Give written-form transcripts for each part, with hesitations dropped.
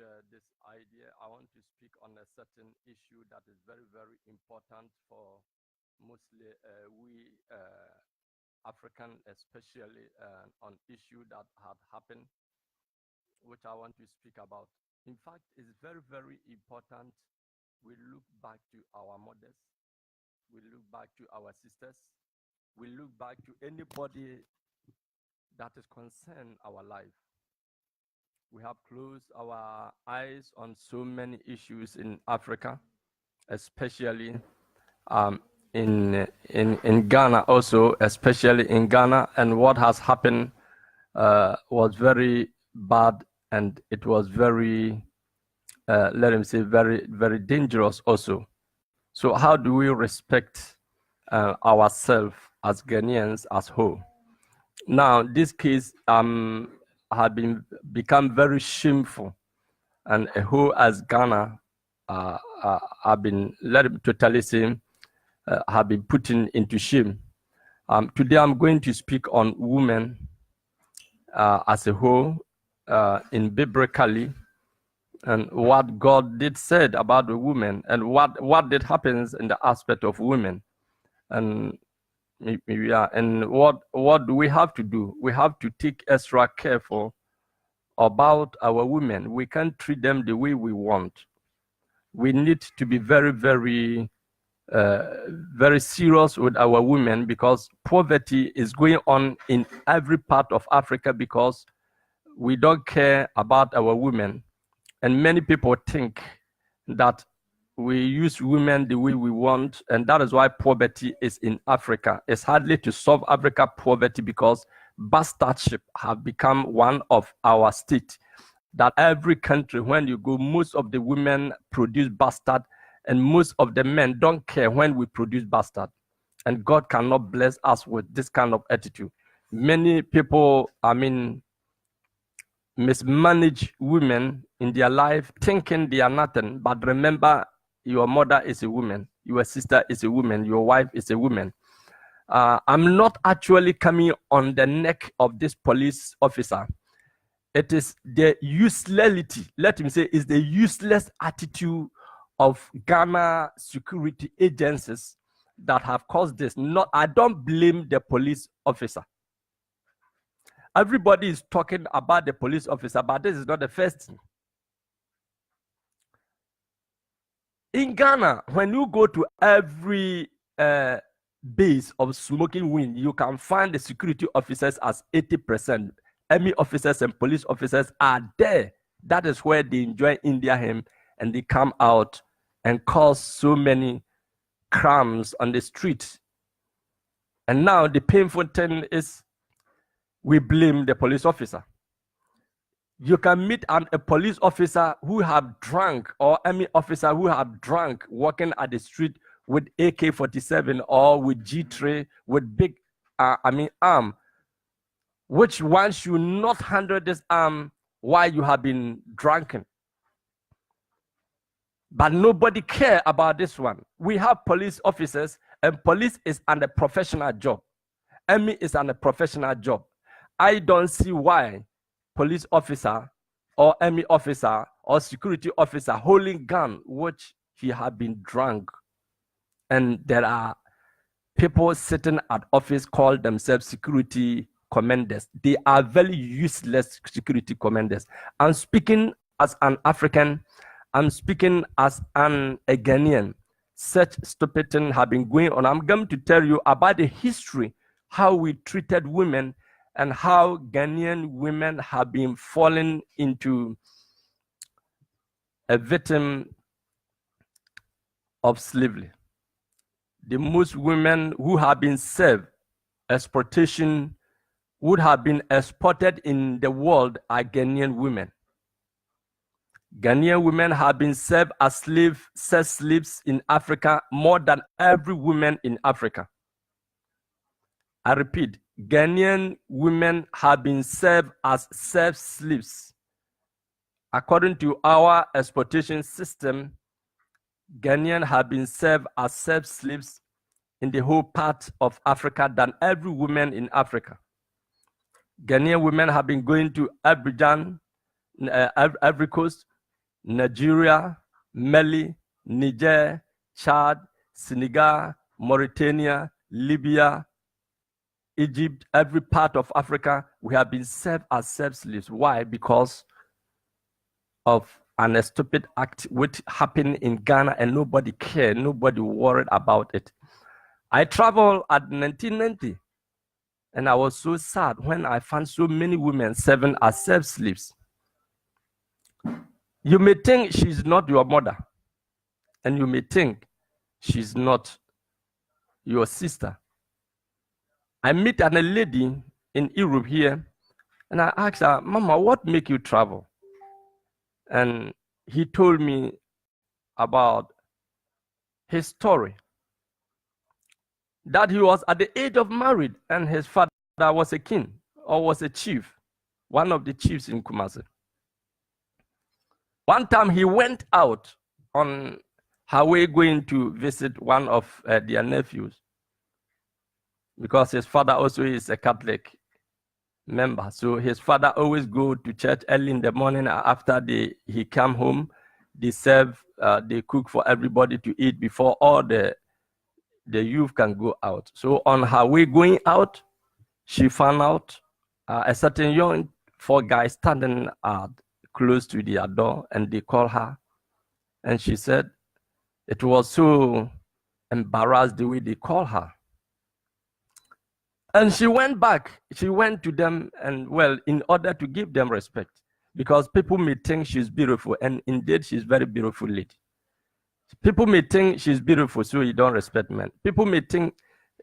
share this idea. I want to speak on a certain issue that is very, very important for mostly we African, especially on issue that had happened, which I want to speak about. In fact, it's very, very important we look back to our mothers, we look back to our sisters, we look back to anybody that is concerned our life. We have closed our eyes on so many issues in Africa, especially in Ghana also, especially in Ghana. And what has happened was very bad, and it was very, let me say, very, very dangerous also. So how do we respect ourselves as Ghanaians as whole? Now, this case have become very shameful, and a whole as Ghana have been, let me totally say, have been put into shame. Today, I'm going to speak on women as a whole in biblically, and what God did said about the women, and what did happens in the aspect of women, and and what do we have to do? We have to take extra careful about our women. We can't treat them the way we want. We need to be very, very, very serious with our women, because poverty is going on in every part of Africa because we don't care about our women. And many people think that we use women the way we want, and that is why poverty is in Africa. It's hardly to solve Africa poverty, because bastardship have become one of our state. That every country, when you go, most of the women produce bastard, and most of the men don't care when we produce bastard. And God cannot bless us with this kind of attitude. Many people, mismanage women in their life, thinking they are nothing. But remember, your mother is a woman, your sister is a woman, your wife is a woman. I'm not actually coming on the neck of this police officer. It is the uselessity, let me say, is the useless attitude of Ghana security agencies that have caused this. I don't blame the police officer. Everybody is talking about the police officer, but this is not the first thing. In Ghana, when you go to every base of smoking wind, you can find the security officers as 80%. Army officers and police officers are there. That is where they enjoy India hymn, and they come out and cause so many crimes on the street. And now the painful thing is, we blame the police officer. You can meet a police officer who have drunk, or army officer who have drunk, walking at the street with AK-47 or with G3, with big arm. Which one should not handle this arm while you have been drunken? But nobody care about this one. We have police officers, and police is a professional job. Army is a professional job. I don't see why police officer or army officer or security officer holding gun, which he had been drunk. And there are people sitting at office call themselves security commanders. They are very useless security commanders. I'm speaking as an African. I'm speaking as a Ghanaian. Such stupid things have been going on. I'm going to tell you about the history, how we treated women, and how Ghanaian women have been falling into a victim of slavery. The most women who have been served exploitation would have been exported in the world are Ghanaian women. Ghanaian women have been served as sex slaves in Africa more than every woman in Africa. I repeat, Ghanaian women have been served as sex slaves. According to our exploitation system, Ghanaians have been served as sex slaves in the whole part of Africa than every woman in Africa. Ghanaian women have been going to Abidjan, Ivory Coast, Nigeria, Mali, Niger, Chad, Senegal, Mauritania, Libya, Egypt, every part of Africa, we have been served as slave slaves. Why? Because of an stupid act which happened in Ghana and nobody cared, nobody worried about it. I traveled at 1990 and I was so sad when I found so many women serving as slave slaves. You may think she's not your mother, and you may think she's not your sister. I met a lady in Europe here, and I asked her, Mama, what make you travel? And he told me about his story, that he was at the age of married, and his father was a king, or was a chief, one of the chiefs in Kumasi. One time he went out on her way going to visit one of their nephews, because his father also is a Catholic member. So his father always go to church early in the morning. After he come home, they serve, they cook for everybody to eat before all the youth can go out. So on her way going out, she found out a certain young 4 guys standing close to their door, and they call her. And she said it was so embarrassed the way they call her. And she went back. She went to them, and well, in order to give them respect, because people may think she's beautiful, and indeed she's very beautiful lady. People may think she's beautiful, so he don't respect men. People may think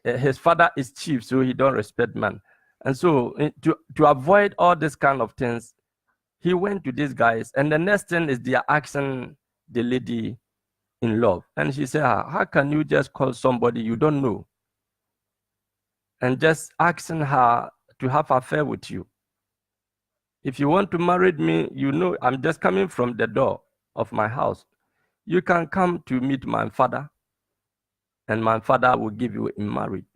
his father is chief, so he don't respect men. And so to avoid all these kind of things, he went to these guys, and the next thing is they are asking the lady in love. And she said, how can you just call somebody you don't know and just asking her to have an affair with you? If you want to marry me, you know I'm just coming from the door of my house. You can come to meet my father, and my father will give you in marriage.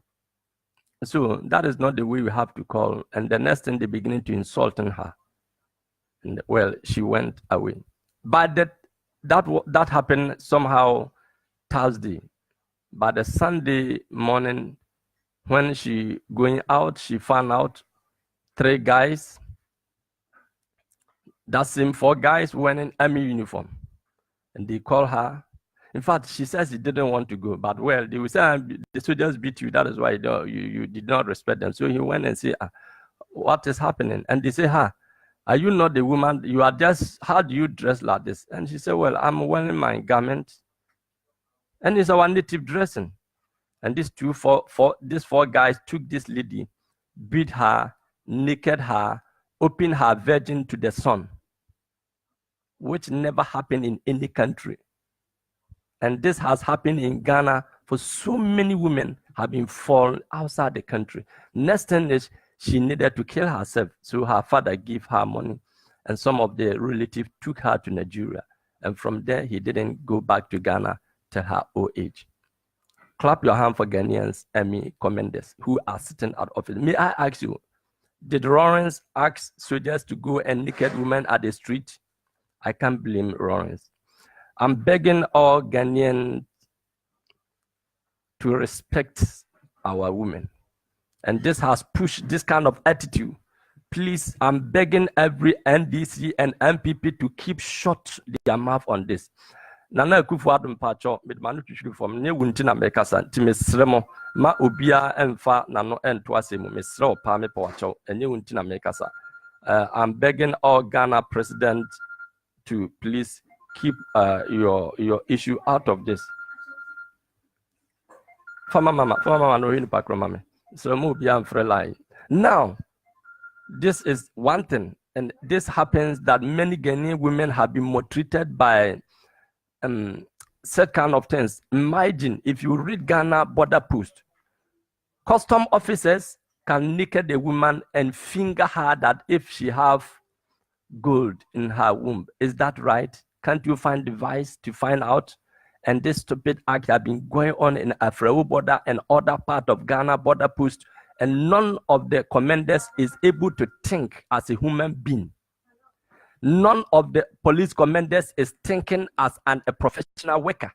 So that is not the way we have to call. And the next thing, they beginning to insult her. And well, she went away. But that happened somehow Thursday. By the Sunday morning, when she going out, she found out 3 guys. That same 4 guys wearing army uniform. And they call her. In fact, she says she didn't want to go, but well, they will say, the soldiers beat you. That is why you did not respect them. So he went and said, what is happening? And they say, are you not the woman? You are just, how do you dress like this? And she said, well, I'm wearing my garment. And it's our native dressing. And these 4 guys took this lady, beat her, naked her, opened her virgin to the sun, which never happened in any country. And this has happened in Ghana for so many women have been fallen outside the country. Next thing is she needed to kill herself. So her father gave her money, and some of the relatives took her to Nigeria. And from there, he didn't go back to Ghana till her old age. Clap your hand for Ghanaians and me commanders who are sitting at office. May I ask you, did Lawrence ask soldiers to go and naked women at the street? I can't blame Lawrence. I'm begging all Ghanaians to respect our women. And this has pushed this kind of attitude. Please, I'm begging every NDC and MPP to keep shut their mouth on this. Nana Akufo-Addo mpacho medmanu twitwiri fam ne wunti na mekasa nti mesremo ma obia emfa nano ento asemu mesre opa me pawacho enye wunti na mekasa. I'm begging all Ghana president to please keep your issue out of this. Fama mama no hinu pakro mama. So mo obia mfre line. Now, this is one thing, and this happens that many Ghanaian women have been maltreated by set kind of things. Imagine if you read Ghana border post, custom officers can naked a woman and finger her that if she have gold in her womb. Is that right? Can't you find device to find out? And this stupid act has been going on in Afrewo border and other part of Ghana border post, and none of the commanders is able to think as a human being. None of the police commanders is thinking as a professional worker.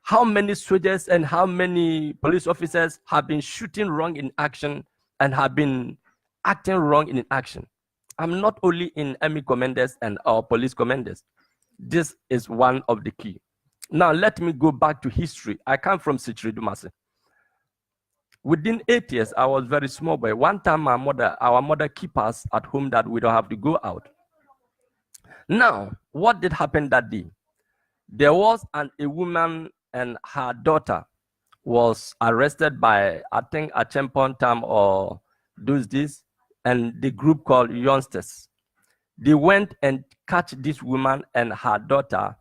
How many soldiers and how many police officers have been shooting wrong in action and have been acting wrong in action? I'm not only in army commanders and our police commanders. This is one of the key. Now, let me go back to history. I come from Sichiri Dumasi. Within 8 years, I was very small boy. One time, our mother keep us at home that we don't have to go out. Now, what did happen that day? There was a woman and her daughter was arrested by, I think, a Champon Tam or those days, and the group called Youngsters. They went and catch this woman and her daughter,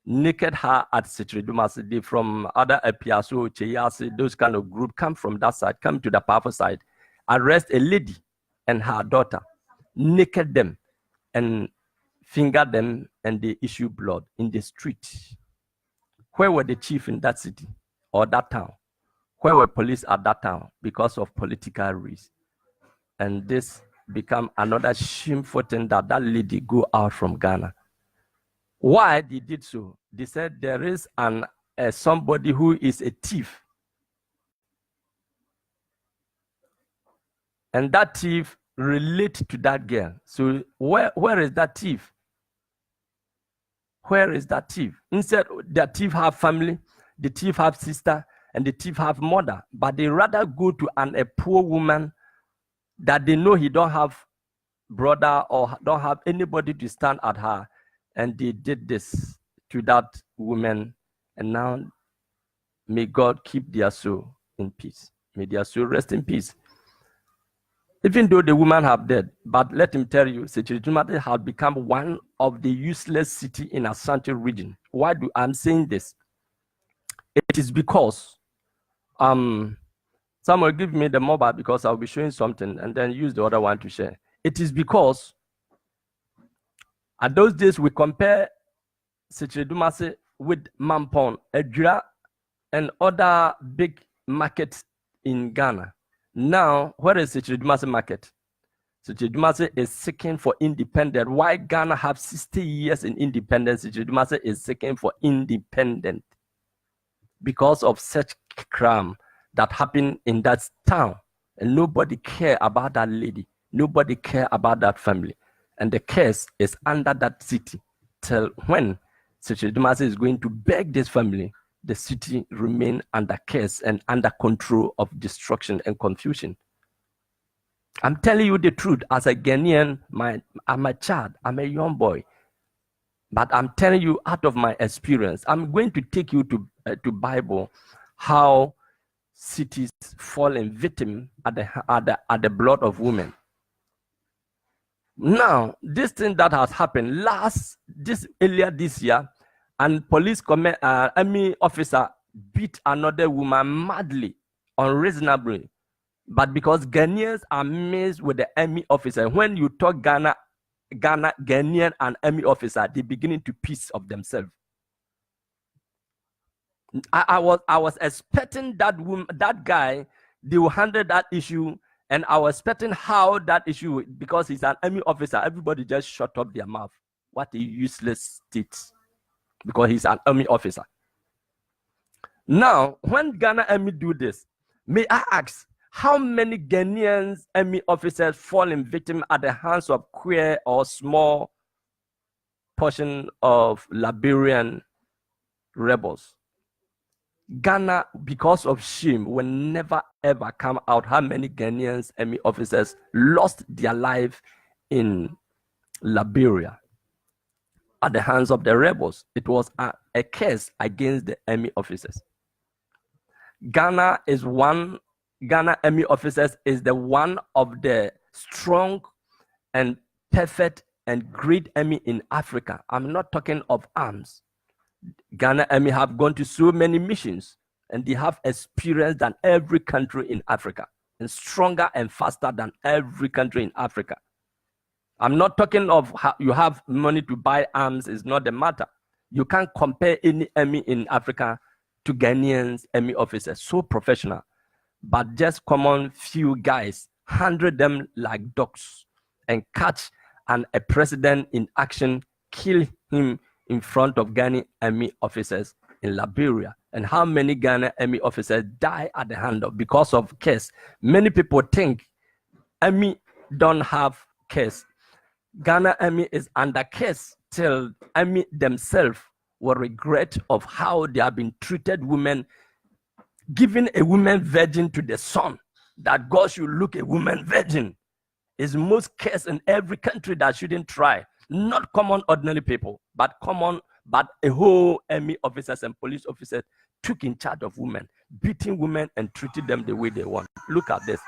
naked her at Sichiri Dumasi. From other Apiaso, Cheyasi, those kind of group come from that side, come to the powerful side, arrest a lady and her daughter, naked them and finger them, and they issue blood in the street. Where were the chief in that city or that town? Where were police at that town? Because of political reasons. And this become another shameful thing that lady go out from Ghana. Why they did so? They said there is somebody who is a thief. And that thief relate to that girl. So where is that thief? Where is that thief? Instead, the thief have family, the thief have sister, and the thief have mother. But they rather go to a poor woman that they know he don't have brother or don't have anybody to stand at her. And they did this to that woman. And now, may God keep their soul in peace. May their soul rest in peace. Even though the woman have died, but let him tell you, Sichiri Dumasi has become one of the useless city in Ashanti region. Why do I'm saying this? It is because someone give me the mobile because I'll be showing something and then use the other one to share. It is because at those days we compare Sichiri Dumasi with Mampong, Edra, and other big markets in Ghana. Now, where is Sichiri Dumasi market? Sichiri Dumasi is seeking for independence. Why Ghana have 60 years in independence? Sichiri Dumasi is seeking for independence because of such crime that happened in that town. And nobody care about that lady. Nobody care about that family. And the case is under that city till when Sichiri Dumasi is going to beg this family, the city remain under curse and under control of destruction and confusion. I'm telling you the truth as a Ghanaian. I'm a child, I'm a young boy, but I'm telling you out of my experience. I'm going to take you to Bible, how cities fall in victim at the blood of women. Now, this thing that has happened earlier this year, and police army officer beat another woman madly, unreasonably. But because Ghanaians are mixed with the army officer, when you talk Ghanaian and army officer, they beginning to piece of themselves. I was expecting that guy, they will handle that issue, and I was expecting how that issue, because he's an army officer, everybody just shut up their mouth. What a useless state. Because he's an army officer. Now, when Ghana Army do this, may I ask, how many Ghanaian army officers fall in victim at the hands of queer or small portion of Liberian rebels? Ghana, because of shame, will never ever come out how many Ghanaian army officers lost their life in Liberia at the hands of the rebels. It was a case against the army officers. Ghana army officers is the one of the strong and perfect and great army in Africa. I'm not talking of arms. Ghana army have gone to so many missions and they have experience than every country in Africa and stronger and faster than every country in Africa. I'm not talking of how you have money to buy arms, is not the matter. You can't compare any army in Africa to Ghanaians army officers, so professional. But just common few guys, 100 them like dogs and catch and a president in action kill him in front of Ghanaian army officers in Liberia. And how many Ghana army officers die at the hand of because of case? Many people think army don't have case. Ghana army is under case till army themselves will regret of how they have been treated women, giving a woman virgin to the son, that God should look a woman virgin is most case in every country that shouldn't try. Not common ordinary people, but a whole army officers and police officers took in charge of women, beating women and treating them the way they want. Look at this.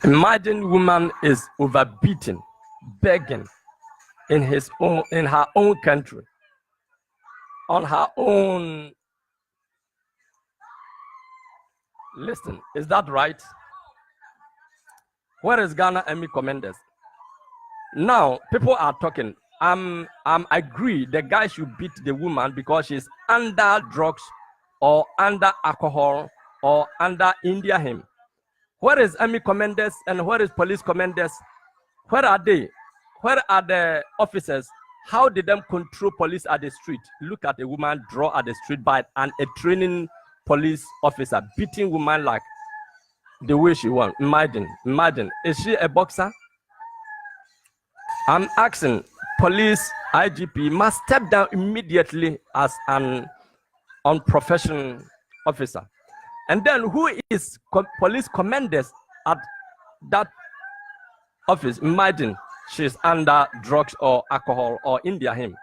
Imagine woman is overbeaten, begging in her own country, on her own. Listen, is that right? Where is Ghana Army commanders? Now people are talking. I agree the guy should beat the woman because she's under drugs or under alcohol or under India him. Where is army commanders and where is police commanders? Where are they? Where are the officers? How did them control police at the street? Look at a woman draw at the street by a training police officer beating woman like the way she wants. Imagine. Is she a boxer? I'm asking police IGP must step down immediately as an unprofessional officer. And then who is police commanders at that office? Imagine she's under drugs or alcohol or India him.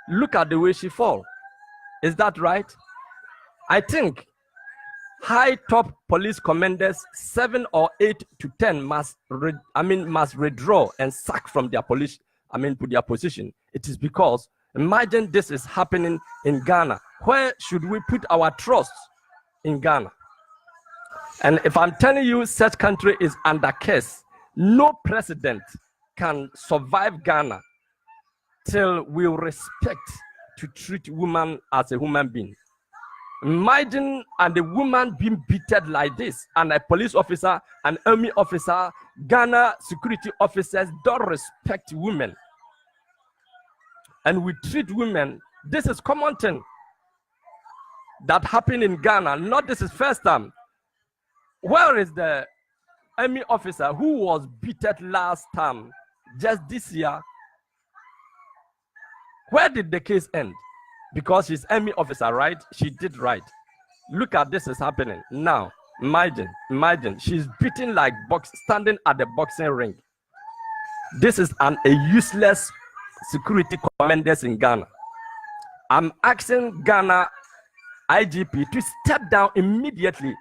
Look at the way she fall. Is that right? I think high top police commanders 7 or 8 to 10 must withdraw and sack from their their position. It is because imagine this is happening in Ghana. Where should we put our trust? In Ghana. And if I'm telling you such country is under case, no president can survive Ghana till we respect to treat woman as a human being. Imagine and a woman being beaten like this, and a police officer, an army officer, Ghana security officers don't respect women. And we treat women, this is common thing that happened in Ghana. Not this is first time. Where is the army officer who was beaten last time, just this year? Where did the case end? Because she's army officer, right? She did right. Look at this is happening now. Imagine she's beaten like standing at the boxing ring. This is a useless security commanders in Ghana. I'm asking Ghana IGP to step down immediately.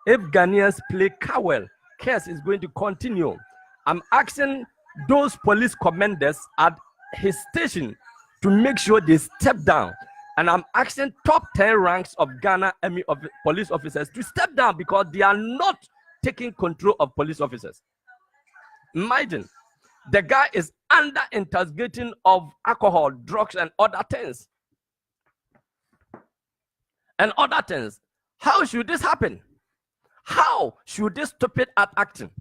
If Ghanaians play cowell, case is going to continue. I'm asking those police commanders at his station to make sure they step down. And I'm asking top 10 ranks of Ghana Army police officers to step down because they are not taking control of police officers. Imagine the guy is under interrogating of alcohol, drugs, and other things. How should this happen? How should this stop it at acting?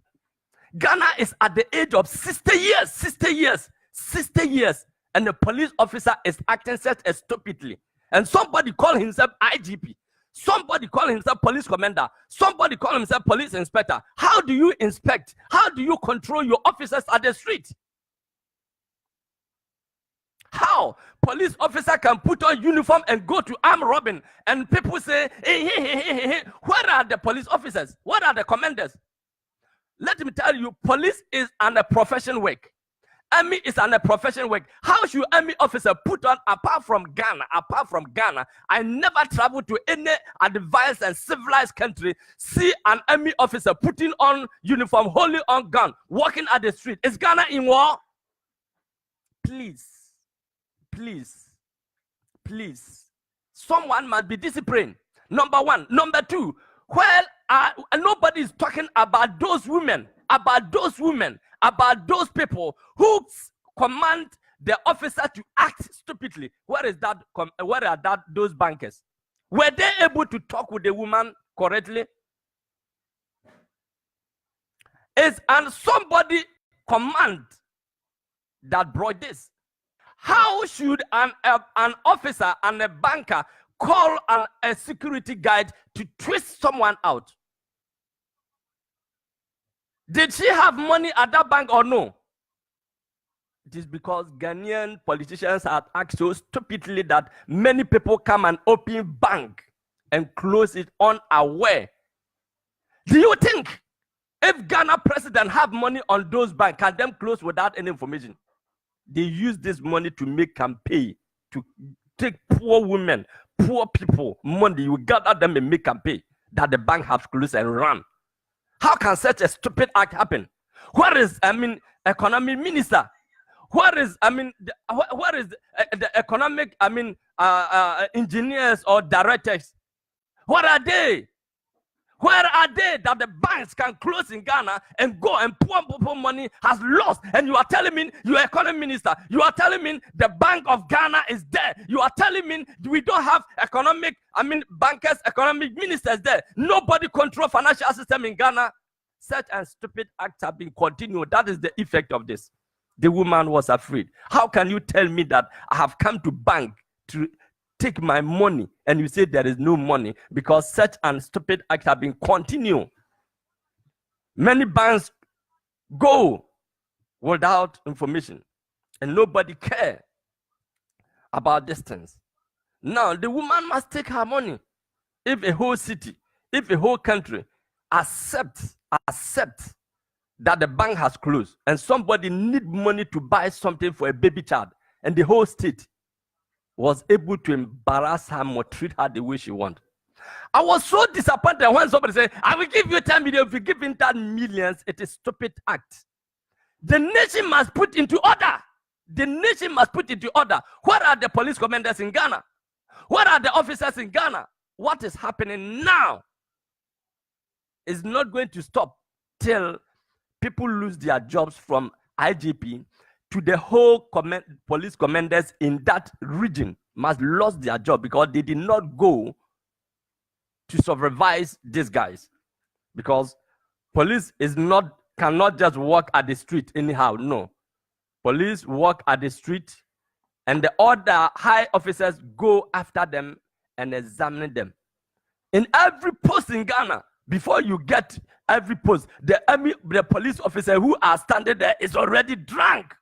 Ghana is at the age of 60 years, and the police officer is acting such as stupidly. And somebody call himself IGP, somebody call himself police commander, somebody call himself police inspector. How do you inspect? How do you control your officers at the street? How police officer can put on uniform and go to arm robbing, and people say, hey, where are the police officers? What are the commanders? Let me tell you, police is a profession work. Army is a profession work. How should army officer put on, apart from Ghana, I never traveled to any advanced and civilized country, see an army officer putting on uniform, holding on gun, walking at the street. Is Ghana in war? Please. Someone must be disciplined. Number one. Number two, nobody is talking about those women, about those people who command the officer to act stupidly. Where are those bankers? Were they able to talk with the woman correctly? It's and somebody command that brought this. How should an officer and a banker call a security guide to twist someone out? Did she have money at that bank or no? It is because Ghanaian politicians have acted so stupidly that many people come and open bank and close it unaware. Do you think if Ghana president have money on those banks, can them close without any information? They use this money to make campaign, to take poor women, poor people money. You gather them and make campaign that the bank has closed and run. How can such a stupid act happen? Where is economy minister? Where is where is the economic engineers or directors? Where are they? Where are they that the banks can close in Ghana and go and poor people money has lost? And you are telling me, you are economy minister, you are telling me the Bank of Ghana is there. You are telling me we don't have bankers, economic ministers there. Nobody control financial system in Ghana. Such and stupid acts have been continued. That is the effect of this. The woman was afraid. How can you tell me that I have come to bank to take my money and you say there is no money? Because such and stupid acts have been continued. Many banks go without information and nobody care about these things. Now the woman must take her money. If a whole city, if a whole country accepts that the bank has closed and somebody need money to buy something for a baby child, and the whole state was able to embarrass her or treat her the way she wants. I was so disappointed when somebody said, I will give you 10 million. If you give in that millions, it is a stupid act. The nation must put into order. The nation must put into order. Where are the police commanders in Ghana? Where are the officers in Ghana? What is happening now is not going to stop till people lose their jobs, from IGP to the whole police commanders in that region must lose their job because they did not go to supervise these guys. Because police cannot just walk at the street anyhow. No, police walk at the street and the other high officers go after them and examine them. In every post in Ghana, before you get every post, the police officer who are standing there is already drunk.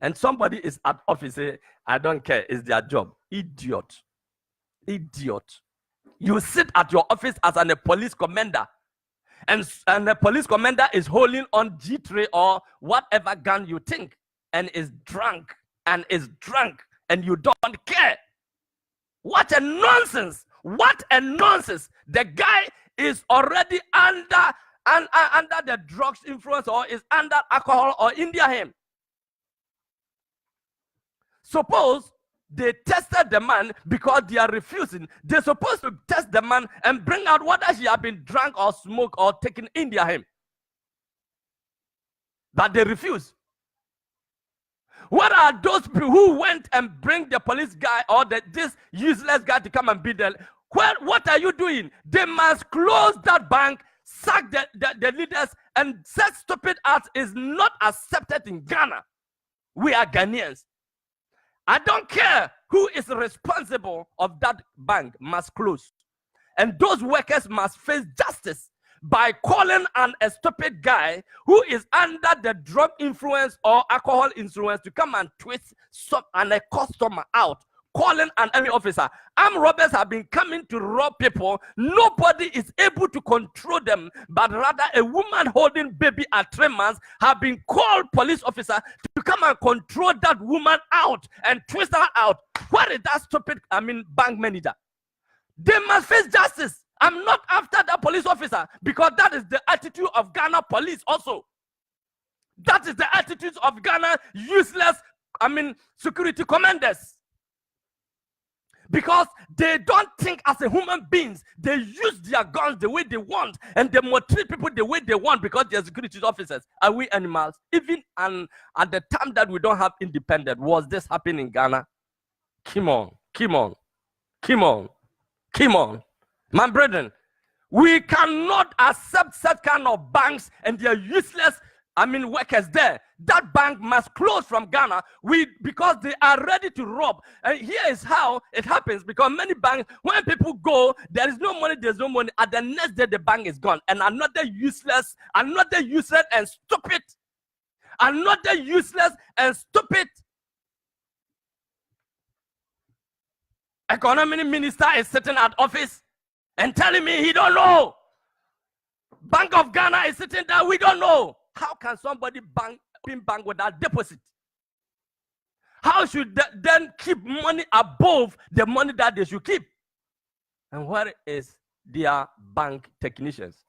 And somebody is at office, I don't care, it's their job. Idiot. Idiot. You sit at your office as a police commander, and the police commander is holding on G3 or whatever gun you think, and is drunk, and you don't care. What a nonsense. What a nonsense. The guy is already under the drugs influence, or is under alcohol or India him. Suppose they tested the man because they are refusing. They're supposed to test the man and bring out whether he has been drunk or smoked or taken India him. But they refuse. What are those people who went and bring the police guy or this useless guy to come and beat them? What are you doing? They must close that bank, sack the leaders, and such stupid acts is not accepted in Ghana. We are Ghanaians. I don't care who is responsible of that bank must close. And those workers must face justice by calling a stupid guy who is under the drug influence or alcohol influence to come and twist a customer out. Calling an army officer. Armed robbers have been coming to rob people. Nobody is able to control them, but rather a woman holding baby at 3 months have been called police officer to come and control that woman out and twist her out. What is that stupid, bank manager? They must face justice. I'm not after that police officer because that is the attitude of Ghana police also. That is the attitude of Ghana useless, security commanders. Because they don't think as a human beings. They use their guns the way they want, and they motivate people the way they want because they're security officers. Are we animals? Even at the time that we don't have independence, was this happening in Ghana? Come on. My brethren, We cannot accept such kind of banks and their useless, workers there. That bank must close from Ghana because they are ready to rob. And here is how it happens, because many banks, when people go, there is no money, there's no money. At the next day, the bank is gone. And another useless and stupid economy minister is sitting at office and telling me he don't know. Bank of Ghana is sitting there, we don't know. How can somebody bank without deposit? How should they then keep money above the money that they should keep? And where is their bank technicians?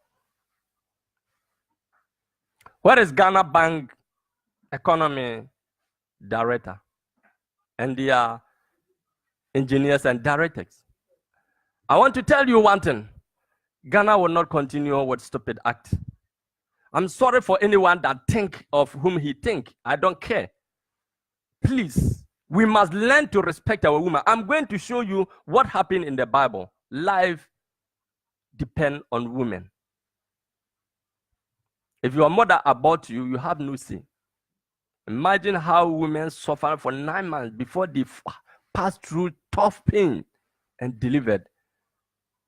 Where is Ghana Bank economy director and their engineers and directors? I want to tell you one thing. Ghana will not continue with stupid act. I'm sorry for anyone that think of whom he think. I don't care. Please, we must learn to respect our women. I'm going to show you what happened in the Bible. Life depends on women. If your mother abort you, you have no say. Imagine how women suffer for 9 months before they pass through tough pain and delivered.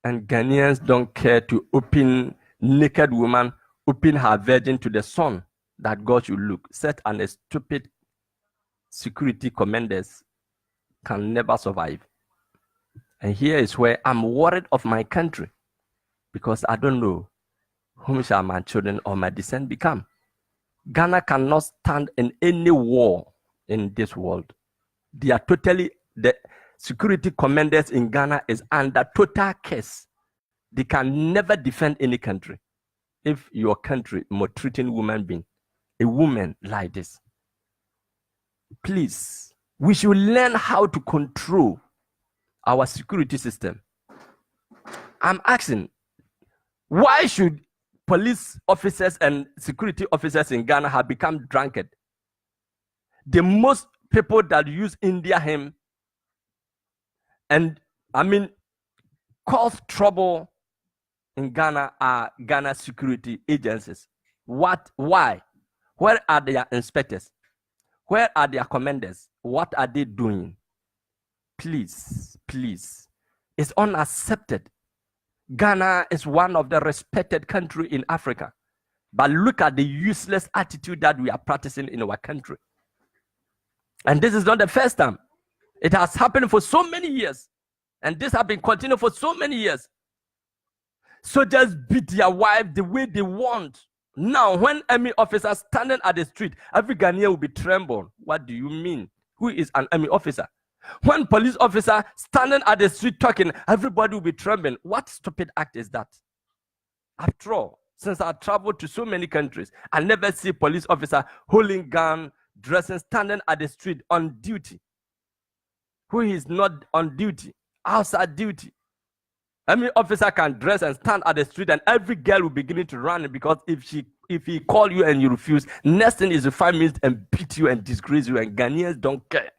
And Ghanaians don't care to open naked woman, open her virgin to the sun that God should look. Set and a stupid security commanders can never survive. And here is where I'm worried of my country, because I don't know whom shall my children or my descent become. Ghana cannot stand in any war in this world. The security commanders in Ghana is under total curse. They can never defend any country. If your country maltreating woman being, a woman like this, please, we should learn how to control our security system. I'm asking, why should police officers and security officers in Ghana have become drunkard? The most people that use India hymn and cause trouble in Ghana are Ghana security agencies. What? Why? Where are their inspectors? Where are their commanders? What are they doing? Please, please. It's unaccepted. Ghana is one of the respected countries in Africa. But look at the useless attitude that we are practicing in our country. And this is not the first time. It has happened for so many years. And this has been continued for so many years. Soldiers beat their wife the way they want. Now, when army officers standing at the street, every Ghanaian will be trembled. What do you mean? Who is an army officer? When police officer standing at the street talking, everybody will be trembling. What stupid act is that? After all, since I traveled to so many countries, I never see police officer holding gun, dressing, standing at the street on duty. Who is not on duty? Outside duty. Every officer can dress and stand at the street, and every girl will begin to run, because if he call you and you refuse, next thing is to 5 minutes and beat you and disgrace you, and Ghanaians don't care.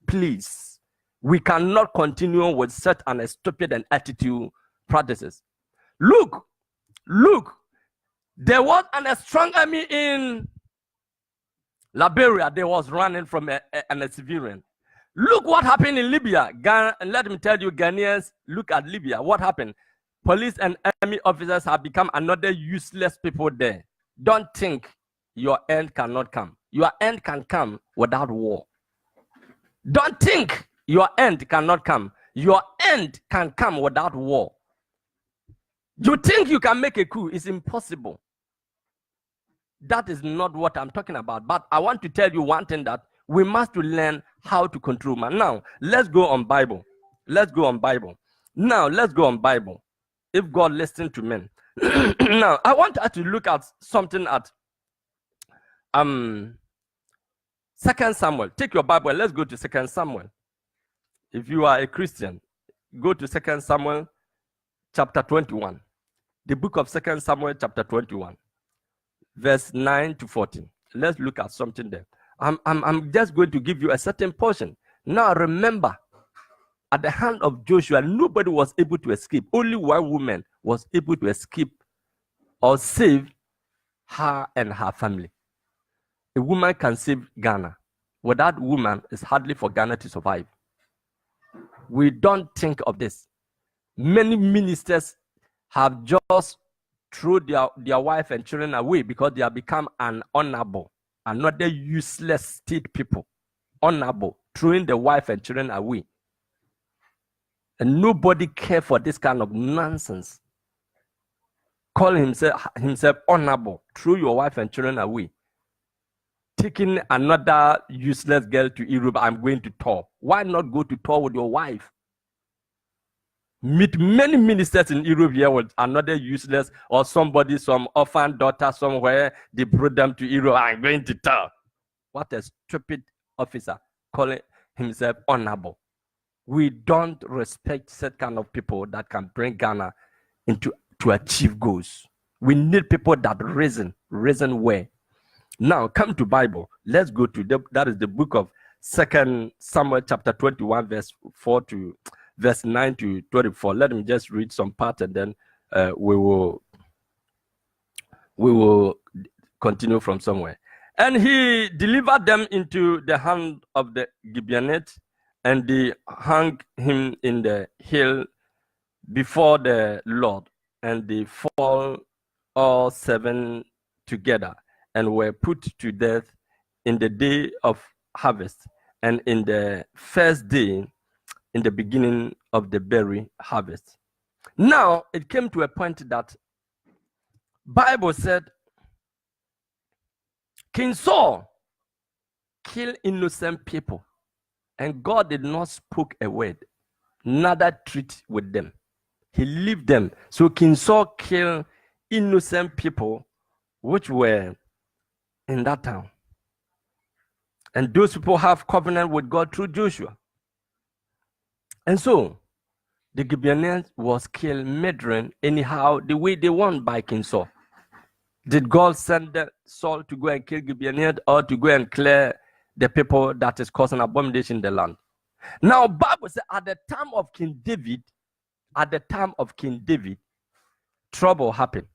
Please, we cannot continue with such an stupid and attitude practices. Look, there was a strong army in Liberia. They was running from a civilian. Look what happened in Libya. Let me tell you, Ghanaians, look at Libya. What happened? Police and army officers have become another useless people there. Don't think your end cannot come. Your end can come without war. Don't think your end cannot come. Your end can come without war. You think you can make a coup? It's impossible. That is not what I'm talking about. But I want to tell you one thing, that we must learn how to control man. Now, let's go on Bible. Let's go on Bible. Now, let's go on Bible. If God listens to men. Now, I want us to look at something at 2 Samuel. Take your Bible and let's go to 2 Samuel. If you are a Christian, go to 2 Samuel chapter 21. The book of 2 Samuel chapter 21. Verse 9 to 14. Let's look at something there. I'm just going to give you a certain portion. Now remember, at the hand of Joshua, nobody was able to escape. Only one woman was able to escape or save her and her family. A woman can save Ghana. Without woman, it's hardly for Ghana to survive. We don't think of this. Many ministers have just thrown their wife and children away because they have become unhonorable, another useless state people. Honorable, throwing the wife and children away. And nobody cares for this kind of nonsense. Call himself honorable, throw your wife and children away. Taking another useless girl to Europe, I'm going to tour. Why not go to tour with your wife? Meet many ministers in Europe here with another useless or somebody, some orphan daughter somewhere, they brought them to Europe, I'm going to tour. What a stupid officer calling himself honorable. We don't respect such kind of people that can bring Ghana to achieve goals. We need people that reason well. Now come to Bible. Let's go to that is the book of 2 Samuel chapter 21 verse 9 to 24. Let me just read some part and then we will continue from somewhere. And he delivered them into the hand of the Gibeonites, and they hung him in the hill before the Lord, and they fall all 7 together, and were put to death in the day of harvest, and in the first day, in the beginning of the berry harvest. Now it came to a point that Bible said King Saul killed innocent people, and God did not speak a word, neither treat with them. He left them. So King Saul killed innocent people which were in that town. And those people have covenant with God through Joshua. And so the Gibeonites was killed, murdering anyhow the way they want by King Saul. Did God send Saul to go and kill Gibeonites or to go and clear the people that is causing abomination in the land? Now, Bible says at the time of King David, trouble happened.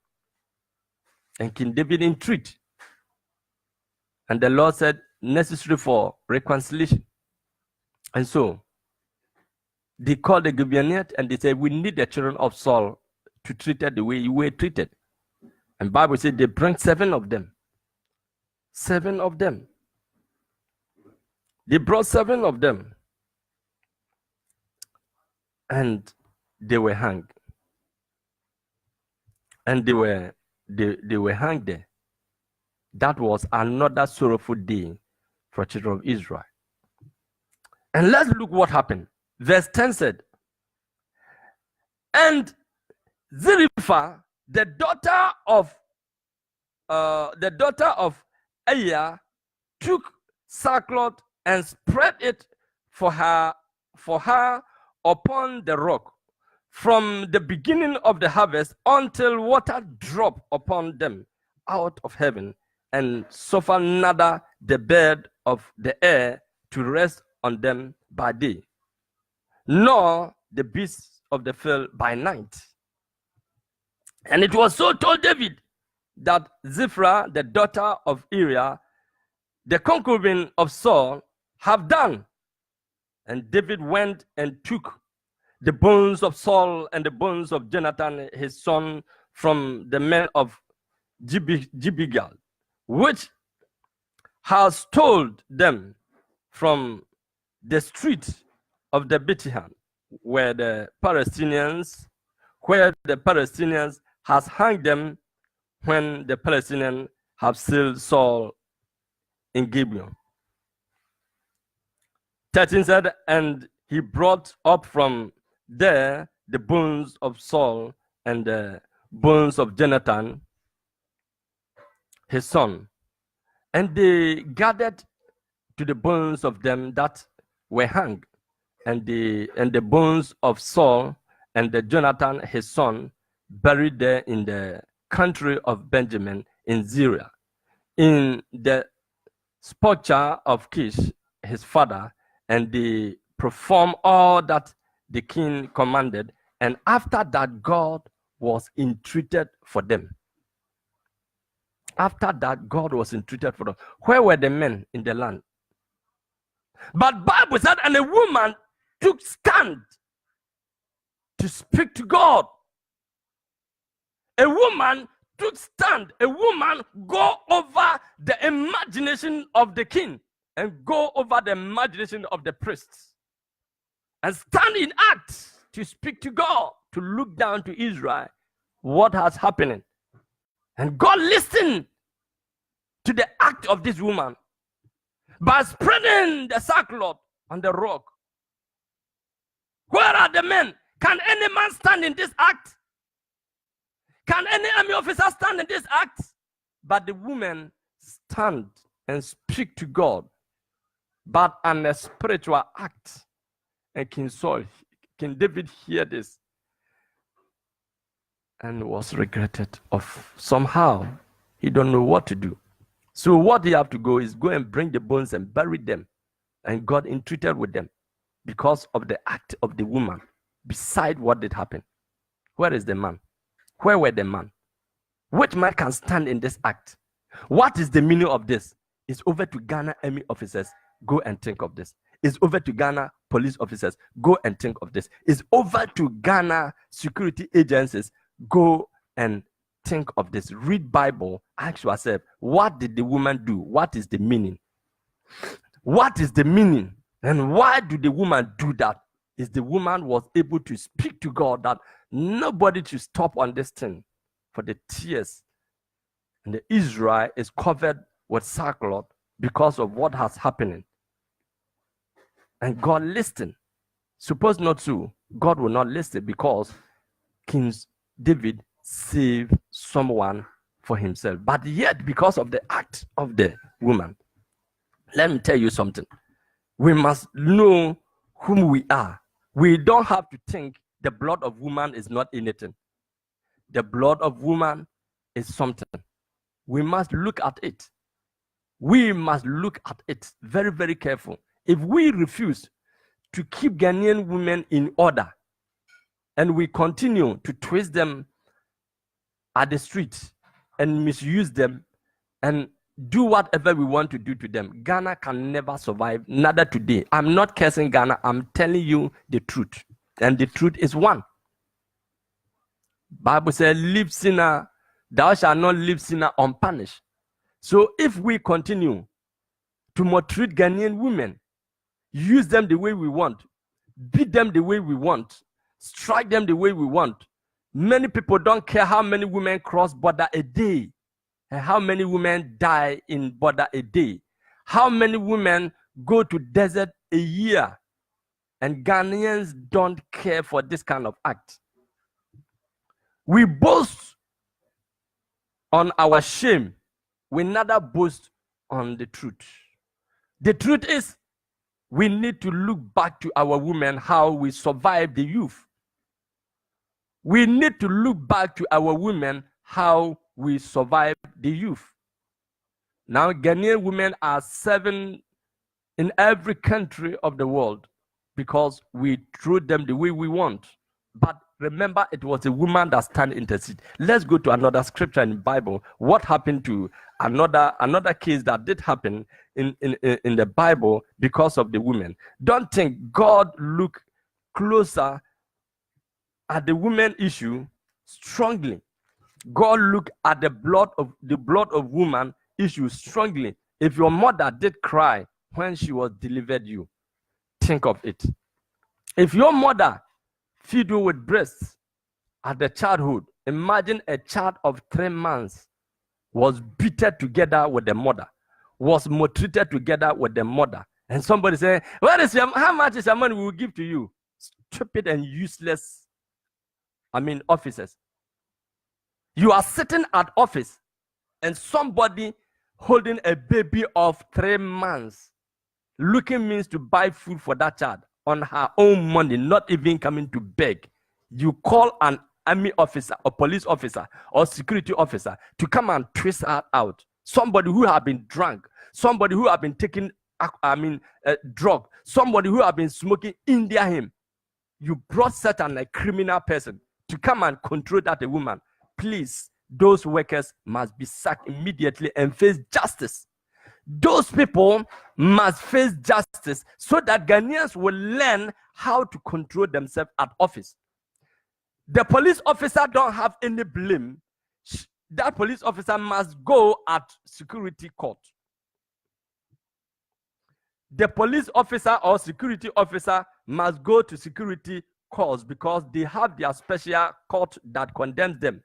And King David entreated. And the Lord said, necessary for reconciliation. And so, they called the Gibeonites and they said, we need the children of Saul to treat it the way you were treated. And Bible said they bring 7 of them. 7 of them. They brought 7 of them. And they were hanged. And they were hanged there. That was another sorrowful day for children of Israel. And let's look what happened. Verse 10 said, and Zilpah, the daughter of Aiah, took sackcloth and spread it for her upon the rock from the beginning of the harvest until water dropped upon them out of heaven, and suffered neither the bird of the air to rest on them by day, nor the beasts of the field by night. And it was so told David that Ziphrah, the daughter of Uriah, the concubine of Saul, have done. And David went and took the bones of Saul and the bones of Jonathan, his son, from the men of Gibegal, which has told them from the street of the Bethlehem, where the Palestinians has hung them when the Palestinians have sealed Saul in Gibeon. 13 said, and he brought up from there the bones of Saul and the bones of Jonathan, his son. And they gathered to the bones of them that were hung, and the bones of Saul and the Jonathan, his son, buried there in the country of Benjamin in Syria, in the sepulchre of Kish, his father, and they performed all that the king commanded. And after that, God was entreated for them. After that, God was entreated for them. Where were the men in the land? But Bible said, and a woman took stand to speak to God. A woman took stand. A woman go over the imagination of the king and go over the imagination of the priests and stand in act to speak to God, to look down to Israel, what has happened. And God listened to the act of this woman by spreading the sackcloth on the rock. Where are the men? Can any man stand in this act? Can any army officer stand in this act? But the woman stand and speak to God, but on a spiritual act. And King Saul, King David hear this and was regretted of somehow he don't know what to do. So what he have to go is go and bring the bones and bury them. And God entreated with them because of the act of the woman. Beside what did happen? Where is the man? Where were the man? Which man can stand in this act? What is the meaning of this? It's over to Ghana army officers. Go and think of this. It's over to Ghana police officers. Go and think of this. It's over to Ghana security agencies. Go and think of this. Read Bible. Ask yourself, what did the woman do? What is the meaning? What is the meaning? And why do the woman do that? Is the woman was able to speak to God that nobody should stop on this thing for the tears. And the Israel is covered with sackcloth because of what has happened. And God listened. Suppose not so, God will not listen because King David saved someone for himself. But yet, because of the act of the woman, let me tell you something. We must know whom we are. We don't have to think the blood of woman is not anything. The blood of woman is something. We must look at it. We must look at it very, very careful. If we refuse to keep Ghanaian women in order and we continue to twist them at the street and misuse them and do whatever we want to do to them, Ghana can never survive, neither today. I'm not cursing Ghana. I'm telling you the truth. And the truth is one. Bible says, leave sinner, thou shalt not leave sinner unpunished. So if we continue to maltreat Ghanaian women, use them the way we want, beat them the way we want, strike them the way we want, many people don't care how many women cross border a day and how many women die in border a day, how many women go to desert a year, and Ghanaians don't care for this kind of act. We boast on our shame. We neither boast on the truth. The truth is, we need to look back to our women, how we survived the youth. We need to look back to our women, how we survived the youth. Now, Ghanaian women are serving in every country of the world because we treat them the way we want. But remember, it was a woman that stand in the seat. Let's go to another scripture in the Bible. What happened to another case that did happen in the Bible because of the women? Don't think God look closer at the women issue strongly. God look at the blood of woman issue strongly. If your mother did cry when she was delivered you, think of it. If your mother feed you with breasts at the childhood, imagine a child of 3 months was beaten together with the mother, was maltreated together with the mother, and somebody say, how much is your money we will give to you? Stupid and useless, officers. You are sitting at office and somebody holding a baby of 3 months looking means to buy food for that child on her own money, not even coming to beg. You call an army officer or police officer or security officer to come and twist her out. Somebody who have been drunk, somebody who have been taking drug, somebody who have been smoking India him. You brought such a criminal person to come and control that a woman, please, those workers must be sacked immediately and face justice. Those people must face justice so that Ghanaians will learn how to control themselves at office. The police officer don't have any blame. That police officer must go at security court. The police officer or security officer must go to security courts because they have their special court that condemns them.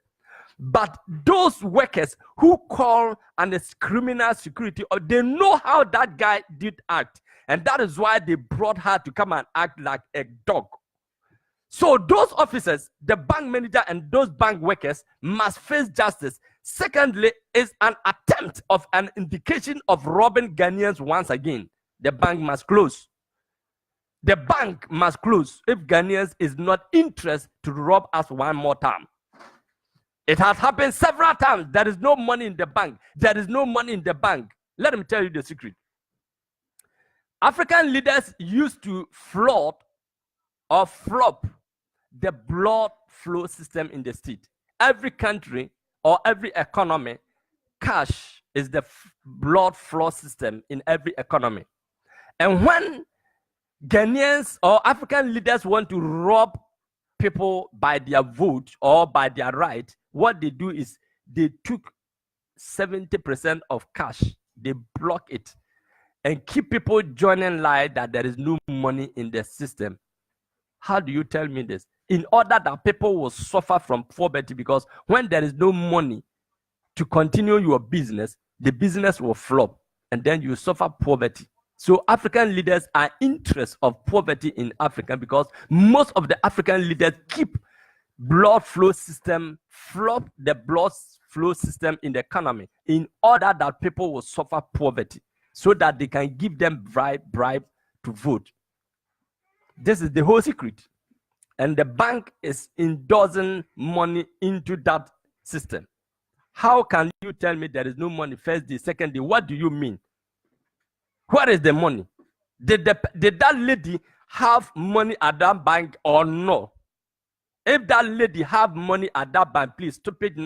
But those workers who call and it's criminal security, or they know how that guy did act, and that is why they brought her to come and act like a dog. So those officers, the bank manager and those bank workers must face justice. Secondly, is an attempt of an indication of robbing Ghanaians once again. The bank must close. The bank must close if Ghanaians is not interested to rob us one more time. It has happened several times. There is no money in the bank. There is no money in the bank. Let me tell you the secret. African leaders used to flood or flop the blood flow system in the state. Every country or every economy, cash is the blood flow system in every economy. And when Ghanaians or African leaders want to rob people by their vote or by their right, what they do is they took 70% of cash, they block it, and keep people joining lie that there is no money in the system. How do you tell me this? In order that people will suffer from poverty, because when there is no money to continue your business, the business will flop, and then you suffer poverty. So African leaders are interested of poverty in Africa because most of the African leaders keep blood flow system, flop the blood flow system in the economy in order that people will suffer poverty so that they can give them bribe to vote. This is the whole secret. And the bank is endorsing money into that system. How can you tell me there is no money first day, second day? What do you mean? Where is the money? Did that lady have money at that bank or no? If that lady have money at that bank, please, stupid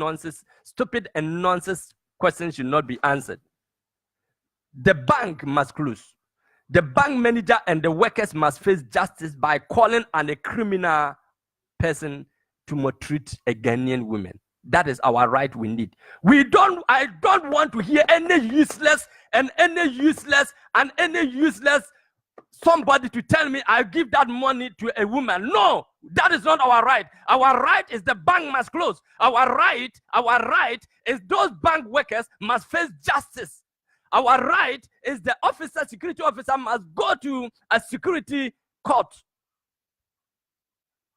and nonsense questions should not be answered. The bank must close. The bank manager and the workers must face justice by calling on a criminal person to maltreat a Ghanaian woman. That is our right we need. I don't want to hear any useless somebody to tell me I give that money to a woman. No, that is not our right. Our right is the bank must close. Our right is those bank workers must face justice. Our right is the security officer must go to a security court.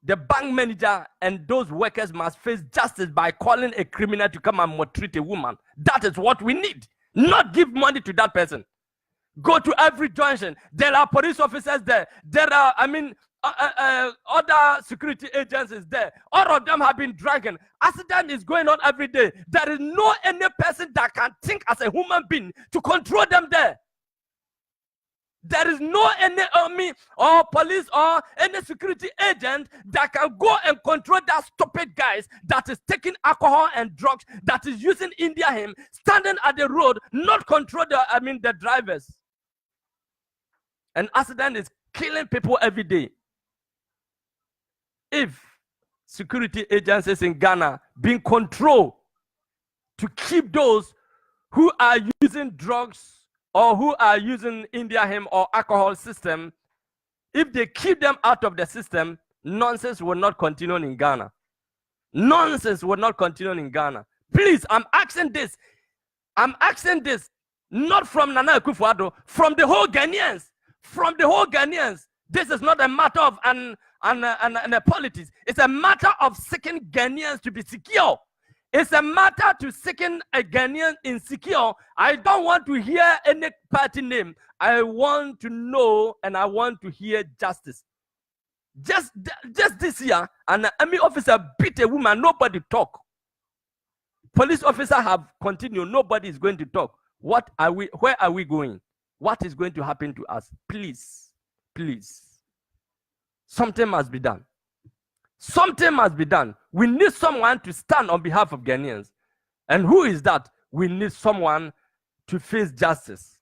The bank manager and those workers must face justice by calling a criminal to come and maltreat a woman. That is what we need. Not give money to that person. Go to every junction. There are police officers there. There are, other security agencies there. All of them have been dragging. Accident is going on every day. There is no any person that can think as a human being to control them there. There is no any army or police or any security agent that can go and control that stupid guys that is taking alcohol and drugs, that is using India hymn, standing at the road, not control the drivers. An accident is killing people every day. If security agencies in Ghana being controlled to keep those who are using drugs or who are using India hemp or alcohol system, if they keep them out of the system, nonsense will not continue in Ghana. Nonsense will not continue in Ghana. Please, I'm asking this. I'm asking this not from Nana Akufo-Addo, from the whole Ghanaians. From the whole Ghanaians. This is not a matter of politics. It's a matter of seeking Ghanaians to be secure. It's a matter to seeking a Ghanaian insecure. I don't want to hear any party name. I want to know and I want to hear justice. Just this year, an army officer beat a woman. Nobody talk. Police officer have continued. Nobody is going to talk. What are we? Where are we going? What is going to happen to us? Please, please. Something must be done. Something must be done. We need someone to stand on behalf of Ghanaians. And who is that? We need someone to face justice.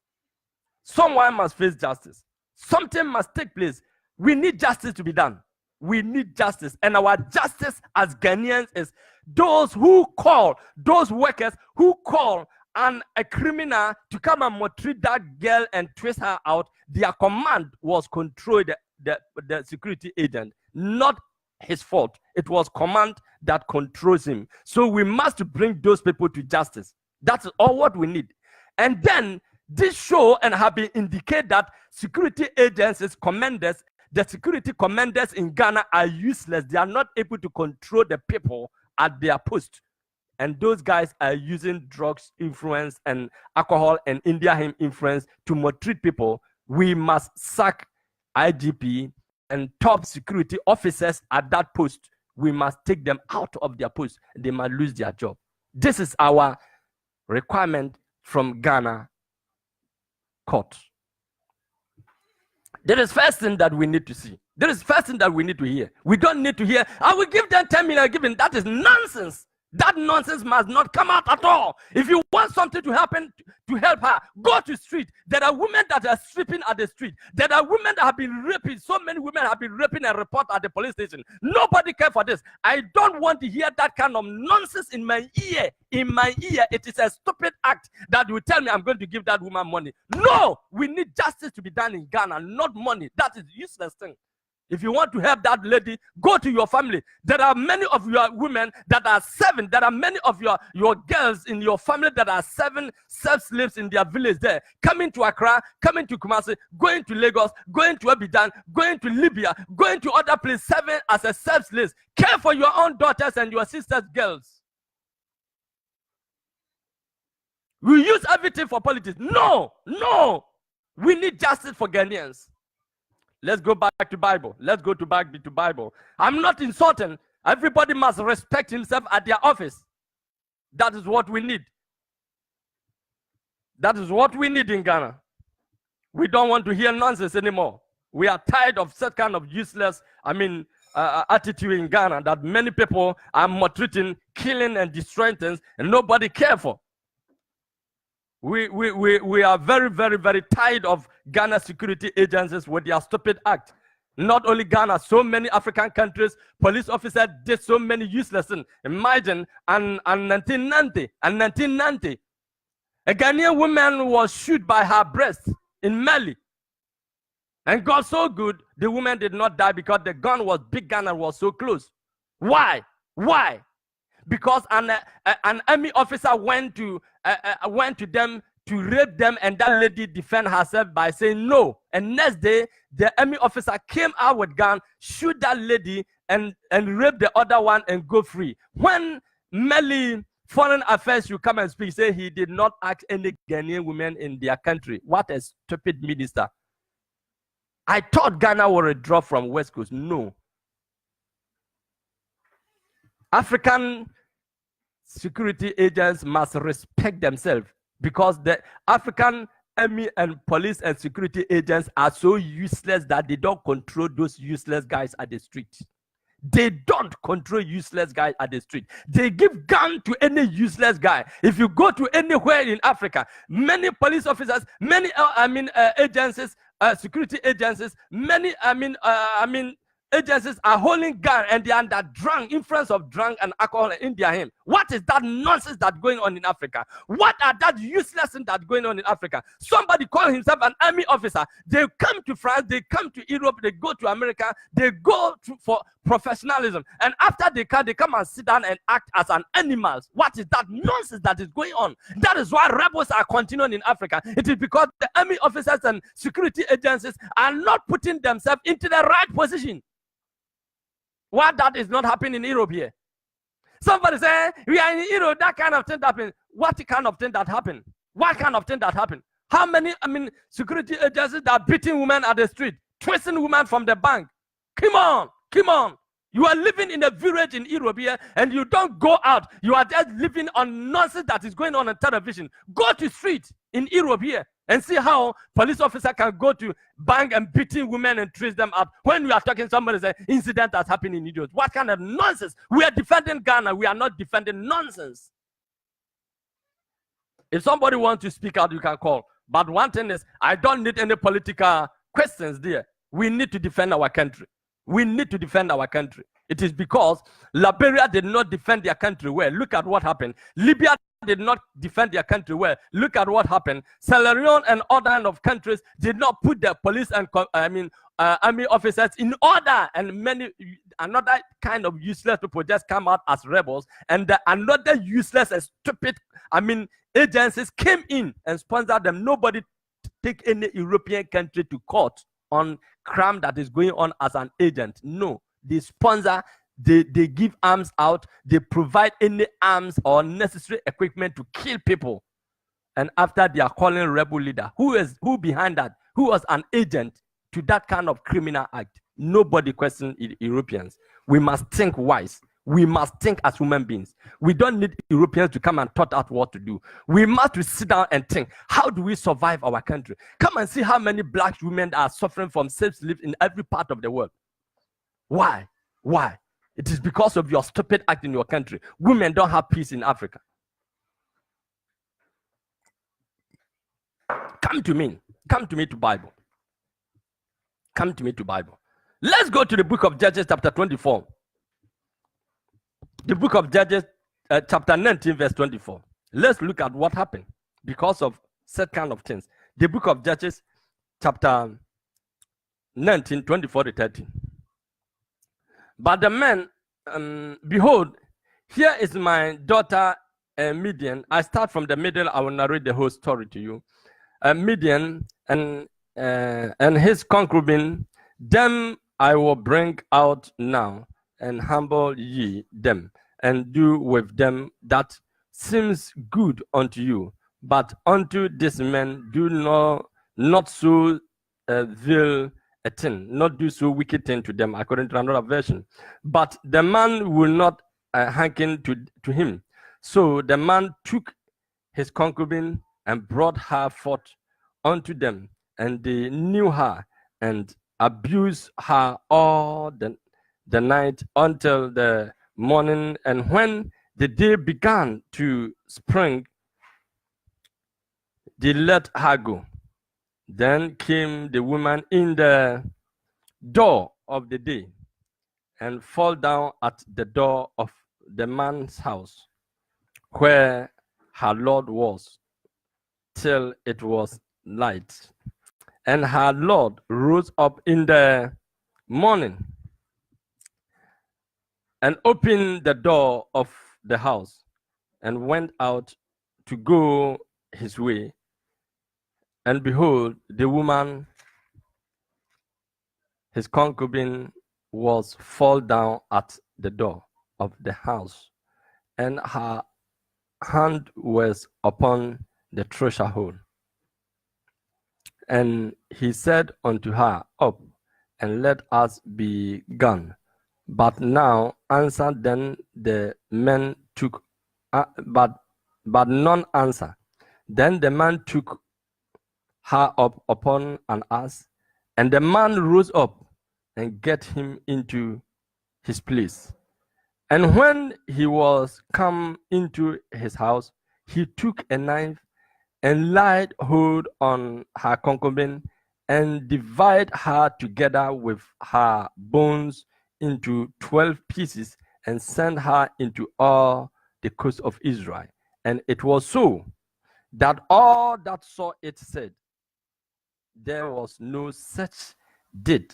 Someone must face justice. Something must take place. We need justice to be done. We need justice. And our justice as Ghanaians is those who call, those workers who call a criminal to come and maltreat that girl and twist her out. Their command was control the security agent, not his fault. It was command that controls him. So we must bring those people to justice. That's all what we need. And then this show and have been indicate that security agencies, commanders, the security commanders in Ghana are useless. They are not able to control the people at their post. And those guys are using drugs influence and alcohol and India hemp influence to maltreat people. We must sack IGP and top security officers at that post. We must take them out of their post. They might lose their job. This is our requirement from Ghana court. There is first thing that we need to see. There is first thing that we need to hear. We don't need to hear, I will give them 10 million given. That is nonsense. That nonsense must not come out at all. If you want something to happen to help her, go to the street. There are women that are sleeping at the street. There are women that have been raping. So many women have been raping and report at the police station. Nobody cares for this. I don't want to hear that kind of nonsense in my ear. In my ear, it is a stupid act that will tell me I'm going to give that woman money. No, we need justice to be done in Ghana, not money. That is a useless thing. If you want to help that lady, go to your family. There are many of your women that are serving. There are many of your girls in your family that are serving self-slaves in their village there. Coming to Accra, coming to Kumasi, going to Lagos, going to Abidjan, going to Libya, going to other places, serving as a self-slaves. Care for your own daughters and your sisters' girls. We use everything for politics. No, no. We need justice for Ghanaians. Let's go back to Bible. Let's go back to Bible. I'm not insulting. Everybody must respect himself at their office. That is what we need. That is what we need in Ghana. We don't want to hear nonsense anymore. We are tired of such kind of useless, attitude in Ghana that many people are maltreating, killing, and destroying things, and nobody cares for. We are very, very, very tired of Ghana security agencies with their stupid act. Not only Ghana, so many African countries, police officers did so many useless things. Imagine, in 1990, a Ghanaian woman was shot by her breast in Mali. And God so good, the woman did not die because the gun was big gun and was so close. Why? Why? Because an army officer went to them to rape them, and that lady defended herself by saying no. And next day, the army officer came out with gun, shoot that lady, and rape the other one and go free. When Mali Foreign Affairs should come and speak, say he did not ask any Ghanaian women in their country. What a stupid minister. I thought Ghana were a drop from West Coast. No. African security agents must respect themselves because the African army and police and security agents are so useless that they don't control those useless guys at the street. They don't control useless guys at the street. They give gun to any useless guy. If you go to anywhere in Africa, many police officers, many agencies, security agencies, many agencies are holding gun and they are under drunk, influence of drunk and alcohol in their hand. What is that nonsense that's going on in Africa? What are that useless things that's going on in Africa? Somebody call himself an army officer. They come to France, they come to Europe, they go to America, they go for professionalism. And after they come and sit down and act as an animal. What is that nonsense that is going on? That is why rebels are continuing in Africa. It is because the army officers and security agencies are not putting themselves into the right position. Why that is not happening in Europe here? Somebody say, we are in Europe, that kind of thing happened. What kind of thing that happened? What kind of thing that happened? How many, security agencies that are beating women at the street, twisting women from the bank? Come on, come on. You are living in a village in Europe here, and you don't go out. You are just living on nonsense that is going on television. Go to street in Europe here and see how police officer can go to bank and beating women and trace them up. When we are talking, somebody say incident that's happening in Europe. What kind of nonsense? We are defending Ghana. We are not defending nonsense. If somebody wants to speak out, you can call. But one thing is, I don't need any political questions there. We need to defend our country. We need to defend our country. It is because Liberia did not defend their country well. Look at what happened. Libya did not defend their country well. Look at what happened. Sierra Leone and other kind of countries did not put their police and army officers in order, and many another kind of useless people just come out as rebels, and another useless and stupid agencies came in and sponsored them. Nobody take any European country to court on crime that is going on as an agent. No, they sponsor, they give arms out, they provide any arms or necessary equipment to kill people. And after they are calling rebel leader, who behind that? Who was an agent to that kind of criminal act? Nobody questions Europeans. We must think wise. We must think as human beings. We don't need Europeans to come and taught us what to do. We must sit down and think, how do we survive our country? Come and see how many black women are suffering from self-sleep in every part of the world. Why? Why? It is because of your stupid act in your country. Women don't have peace in Africa. Come to me to Bible. Come to me to Bible. Let's go to the book of Judges chapter 24. The book of Judges, chapter 19, verse 24. Let's look at what happened because of such kind of things. The book of Judges, chapter 19, 24 to 30. But the man, behold, here is my daughter Midian. I start from the middle. I will narrate the whole story to you. Midian and his concubine, them I will bring out now, and humble ye them, and do with them that seems good unto you. But unto this man do not so vile a thing, not do so wicked thing to them, according to another version. But the man will not hearken to him. So the man took his concubine and brought her forth unto them, and they knew her and abused her all the night until the morning. And when the day began to spring, they let her go. Then came the woman in the door of the day, and fall down at the door of the man's house, where her Lord was, till it was light. And her Lord rose up in the morning and opened the door of the house, and went out to go his way. And behold, the woman, his concubine, was fall down at the door of the house, and her hand was upon the threshold. And he said unto her, Up, and let us be gone. But now answered then the men took, but none answer. Then the man took her up upon an ass, and the man rose up and get him into his place. And when he was come into his house, he took a knife and laid hold on her concubine, and divided her together with her bones into 12 pieces, and sent her into all the coast of Israel. And it was so that all that saw it said, there was no such deed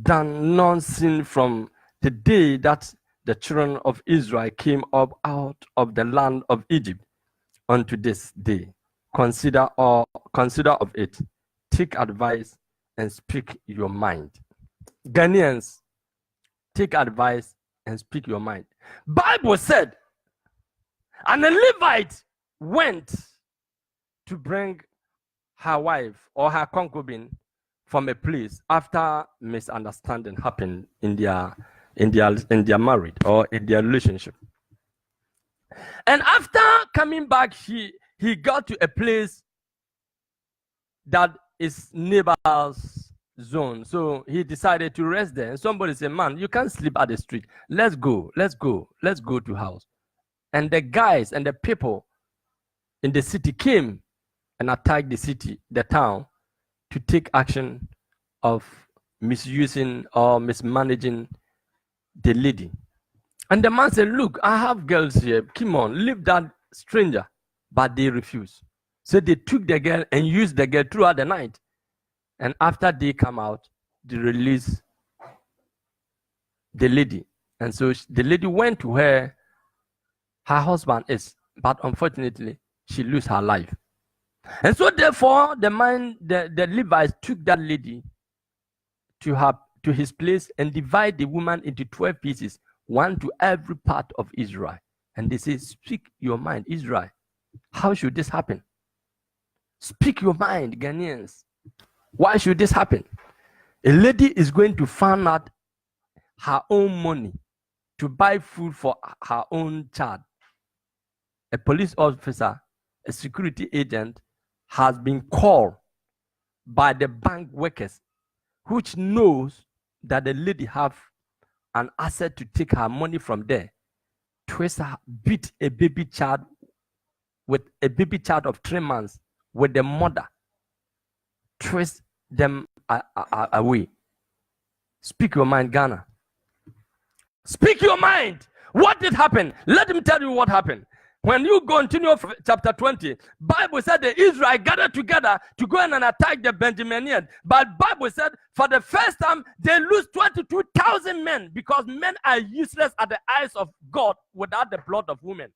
done, none seen from the day that the children of Israel came up out of the land of Egypt unto this day. Consider of it, take advice, and speak your mind. Ghanaians, take advice and speak your mind. Bible said, and a Levite went to bring her wife or her concubine from a place after misunderstanding happened in their in their marriage or in their relationship. And after coming back, he got to a place that is neighbor's zone. So he decided to rest there. And somebody said, man, you can't sleep at the street. Let's go to house. And the guys and the people in the city came and attacked the city, the town, to take action of misusing or mismanaging the lady. And the man said, look, I have girls here. Come on, leave that stranger. But they refused. So they took the girl and used the girl throughout the night. And after they come out, they released the lady. And so the lady went to where her husband is. But unfortunately, she lost her life. And so therefore, the Levites took that lady to his place and divide the woman into 12 pieces, one to every part of Israel. And they say, speak your mind, Israel. How should this happen? Speak your mind, Ghanaians. Why should this happen? A lady is going to find out her own money to buy food for her own child. A police officer, a security agent, has been called by the bank workers, which knows that the lady have an asset to take her money from there. Twist her, beat a baby child with a baby child of 3 months with the mother. Twist them away. Speak your mind, Ghana. Speak your mind. What did happen? Let him tell you what happened. When you continue chapter 20, Bible said the Israel gathered together to go in and attack the Benjaminians. But Bible said for the first time they lose 22,000 men, because men are useless at the eyes of God without the blood of women.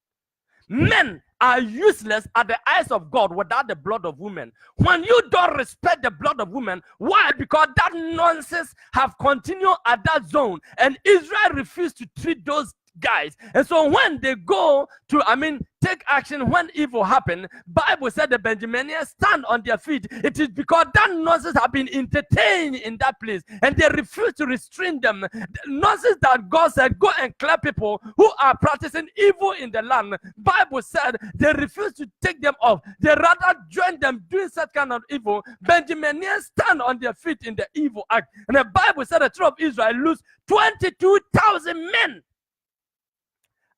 Men are useless at the eyes of God without the blood of women. When you don't respect the blood of women, why? Because that nonsense have continued at that zone, and Israel refused to treat those guys. And so when they go to, take action when evil happen, Bible said the Benjaminians stand on their feet. It is because that nonsense have been entertained in that place, and they refuse to restrain them. The nonsense that God said, go and clear people who are practicing evil in the land. Bible said they refuse to take them off. They rather join them doing such kind of evil. Benjaminians stand on their feet in the evil act. And the Bible said the children of Israel lose 22,000 men.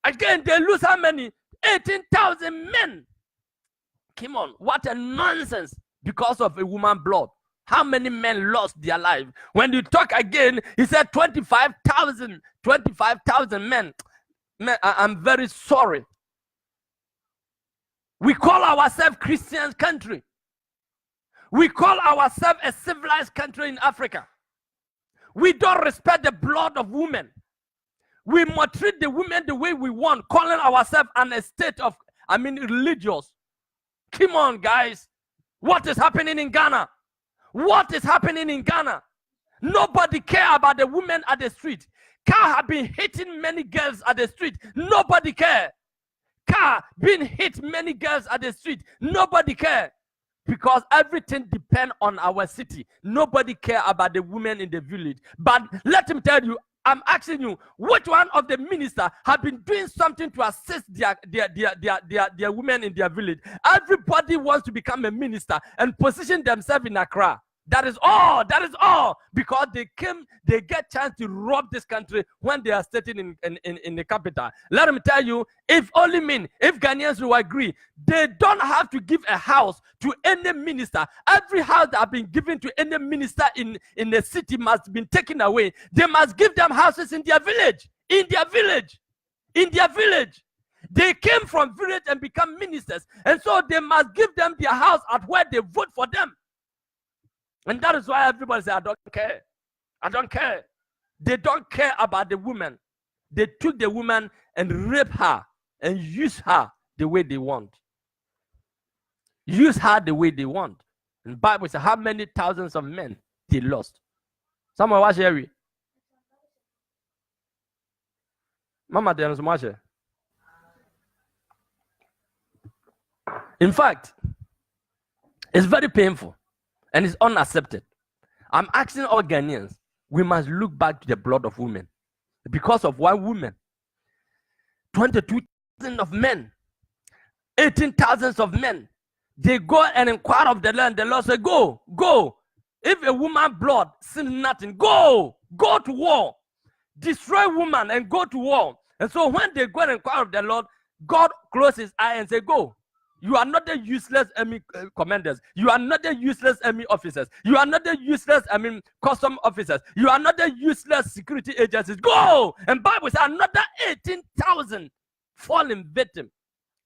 Again, they lose how many? 18,000 men. Come on, what a nonsense, because of a woman blood. How many men lost their life? When you talk again, he said 25,000 men. Man, I'm very sorry. We call ourselves Christian country. We call ourselves a civilized country in Africa. We don't respect the blood of women. We must treat the women the way we want, calling ourselves an estate of, religious. Come on, guys. What is happening in Ghana? What is happening in Ghana? Nobody care about the women at the street. Car have been hitting many girls at the street. Nobody care. Car been hit many girls at the street. Nobody care. Because everything depends on our city. Nobody care about the women in the village. But let him tell you, I'm asking you, which one of the ministers have been doing something to assist their women in their village? Everybody wants to become a minister and position themselves in Accra. That is all. That is all. Because they get chance to rob this country when they are sitting in the capital. Let me tell you, if Ghanaians will agree, they don't have to give a house to any minister. Every house that has been given to any minister in the city must be taken away. They must give them houses in their village. In their village. In their village. They came from village and become ministers. And so they must give them their house at where they vote for them. And that is why everybody says, I don't care. I don't care. They don't care about the woman. They took the woman and raped her and used her the way they want. Use her the way they want. And the Bible says how many thousands of men they lost. Someone watch Harry. Mama, there's much. In fact, it's very painful. And it's unaccepted. I'm asking all Ghanaians, we must look back to the blood of women. because of one woman. 22,000 of men, 18,000 of men. They go and inquire of the land. The Lord said, go, go. If a woman blood seems nothing, go to war. Destroy woman and go to war. And so when they go and inquire of the Lord, God closes his eye and say, go. You are not the useless army commanders. You are not the useless army officers. You are not the useless, custom officers. You are not the useless security agencies. Go! And Bible says another 18,000 fallen victim.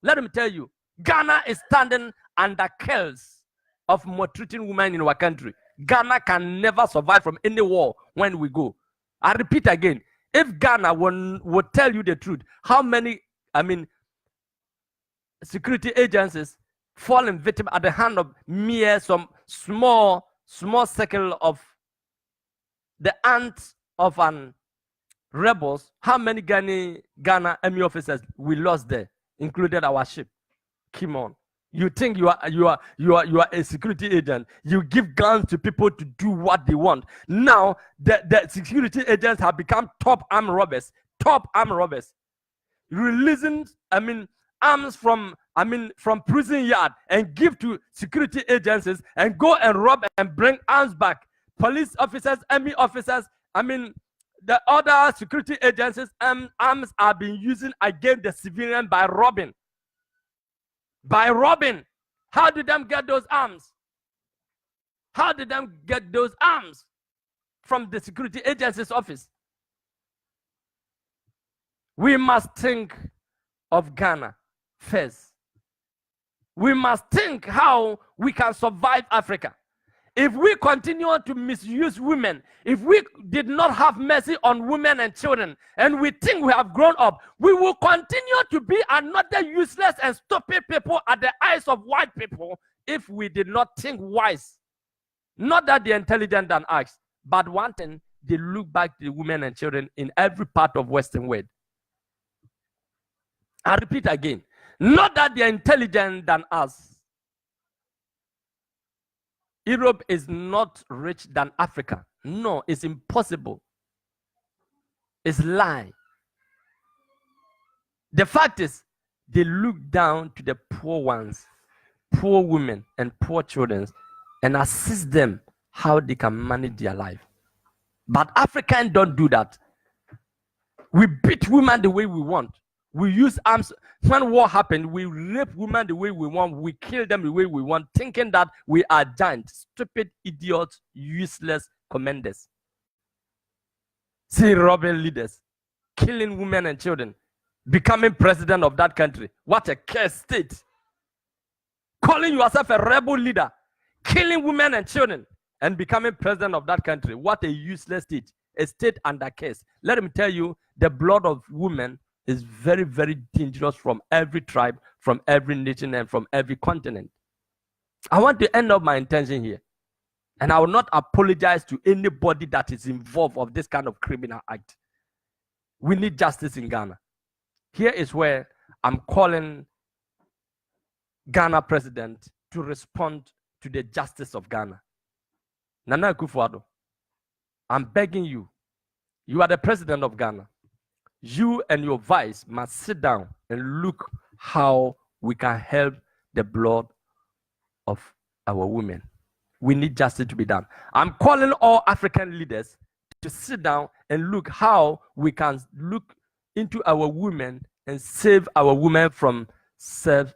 Let me tell you, Ghana is standing under curse of maltreating women in our country. Ghana can never survive from any war when we go. I repeat again, if Ghana would tell you the truth, how many, security agencies fallen victim at the hand of mere some small circle of the ants of an rebels, how many Ghana army officers we lost there, included our ship? Come on. You think you are a security agent. You give guns to people to do what they want. Now the security agents have become top armed robbers. Releasing arms from prison yard and give to security agencies and go and rob and bring arms back. Police officers, army officers, the other security agencies, arms are being used against the civilian by robbing. How did them get those arms? From the security agency's office? We must think of Ghana first. We must think how we can survive Africa. If we continue to misuse women, if we did not have mercy on women and children, and we think we have grown up, we will continue to be another useless and stupid people at the eyes of white people if we did not think wise. Not that they're intelligent than us, but one thing, they look back to the women and children in every part of Western world. I repeat again, not that they're intelligent than us. Europe is not rich than Africa. No, it's impossible. It's lie. The fact is, they look down to the poor ones, poor women and poor children, and assist them how they can manage their life. But Africans don't do that. We beat women the way we want. We use arms. When war happened, we rape women the way we want. We kill them the way we want, thinking that we are giants, stupid, idiots, useless commanders. See, robbing leaders, killing women and children, becoming president of that country. What a cursed state. Calling yourself a rebel leader, killing women and children, and becoming president of that country. What a useless state. A state under curse. Let me tell you, the blood of women is very, very dangerous from every tribe, from every nation, and from every continent. I want to end up my intention here. And I will not apologize to anybody that is involved of this kind of criminal act. We need justice in Ghana. Here is where I'm calling Ghana president to respond to the justice of Ghana. Nana Akufo-Addo, I'm begging you. You are the president of Ghana. You and your vice must sit down and look how we can help the blood of our women. We need justice to be done. I'm calling all African leaders to sit down and look how we can look into our women and save our women from slaves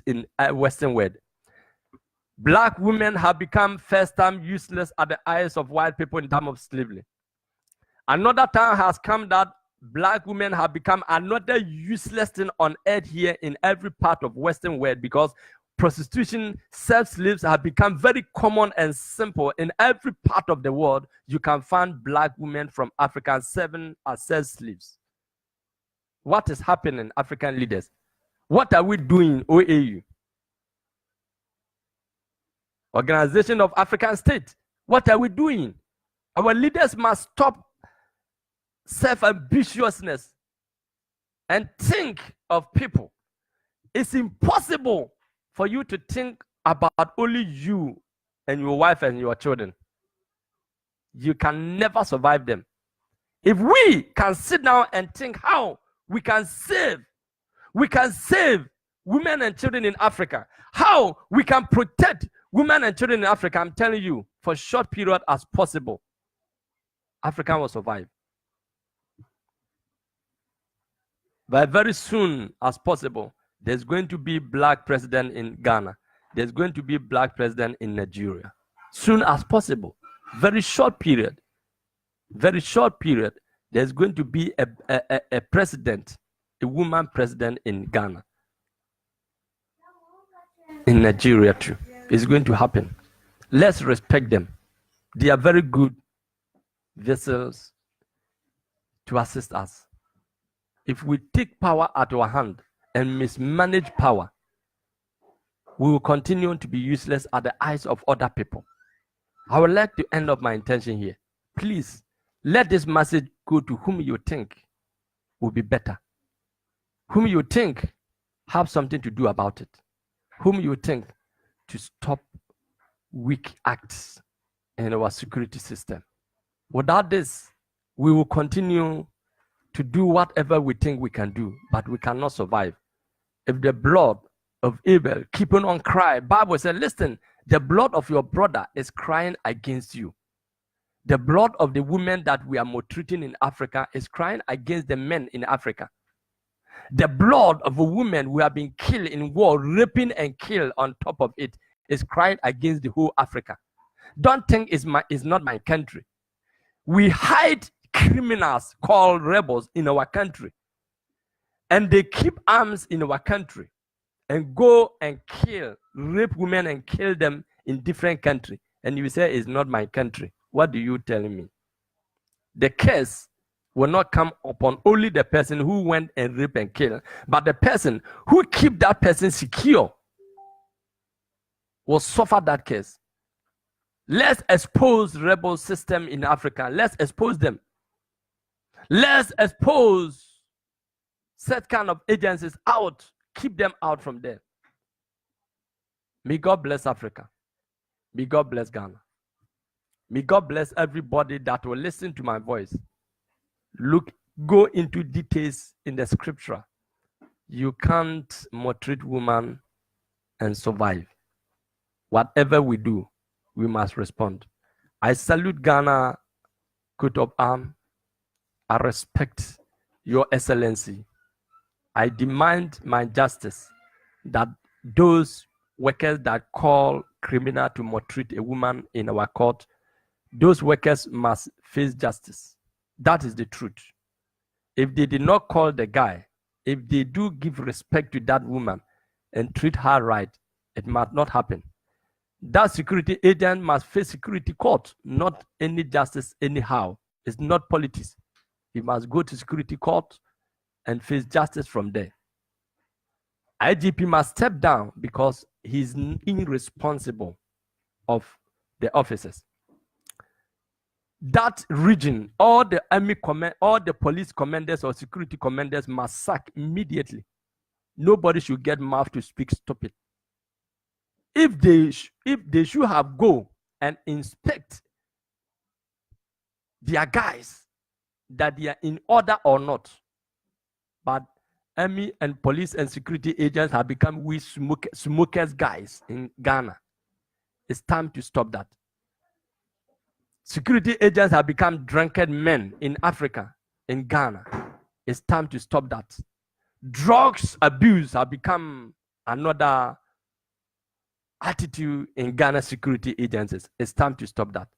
in Western world. Black women have become first time useless at the eyes of white people in terms of slavery. Another time has come that black women have become another useless thing on earth here in every part of Western world, because prostitution, self-slaves have become very common and simple. In every part of the world, you can find black women from Africa serving as self-slaves. What is happening, African leaders? What are we doing, OAU? Organization of African States. What are we doing? Our leaders must stop self-ambitiousness and think of people. It's impossible for you to think about only you and your wife and your children. You can never survive them. If we can sit down and think how we can save women and children in Africa, how we can protect women and children in Africa, I'm telling you, for a short period as possible, Africa will survive. But very soon as possible, there's going to be black president in Ghana. There's going to be black president in Nigeria. Soon as possible. Very short period. Very short period. There's going to be a president, a woman president in Ghana. In Nigeria too. It's going to happen. Let's respect them. They are very good vessels to assist us. If we take power at our hand and mismanage power, we will continue to be useless at the eyes of other people. I would like to end up my intention here. Please, let this message go to whom you think will be better, whom you think have something to do about it, whom you think to stop weak acts in our security system. Without this, we will continue to do whatever we think we can do, but we cannot survive. If the blood of Abel keeping on crying, Bible said, listen, the blood of your brother is crying against you. The blood of the women that we are maltreating in Africa is crying against the men in Africa. The blood of a woman who have been killed in war, raping and killed on top of it, is crying against the whole Africa. Don't think it's not my country. We hide criminals called rebels in our country, and they keep arms in our country and go and kill, rape women and kill them in different countries. And you say it's not my country. What do you tell me? The curse will not come upon only the person who went and rape and kill, but the person who keep that person secure will suffer that curse. Let's expose rebel system in Africa. Let's expose them. Let's expose such kind of agencies out. Keep them out from there. May God bless Africa. May God bless Ghana. May God bless everybody that will listen to my voice. Go into details in the scripture. You can't maltreat woman and survive. Whatever we do, we must respond. I salute Ghana, coat of arms. I respect your excellency. I demand my justice that those workers that call criminal to maltreat a woman in our court, those workers must face justice. That is the truth. If they did not call the guy, if they do give respect to that woman and treat her right, it must not happen. That security agent must face security court, not any justice anyhow. It's not politics. He must go to security court and face justice from there. IGP must step down because he's irresponsible of the officers. That region, all the army command, all the police commanders or security commanders must sack immediately. Nobody should get mouth to speak stupid. If they should have go and inspect their guys, that they are in order or not. But army and police and security agents have become we smokers guys in Ghana. It's time to stop that. Security agents have become drunken men in Africa, in Ghana. It's time to stop that. Drugs abuse have become another attitude in Ghana security agencies. It's time to stop that.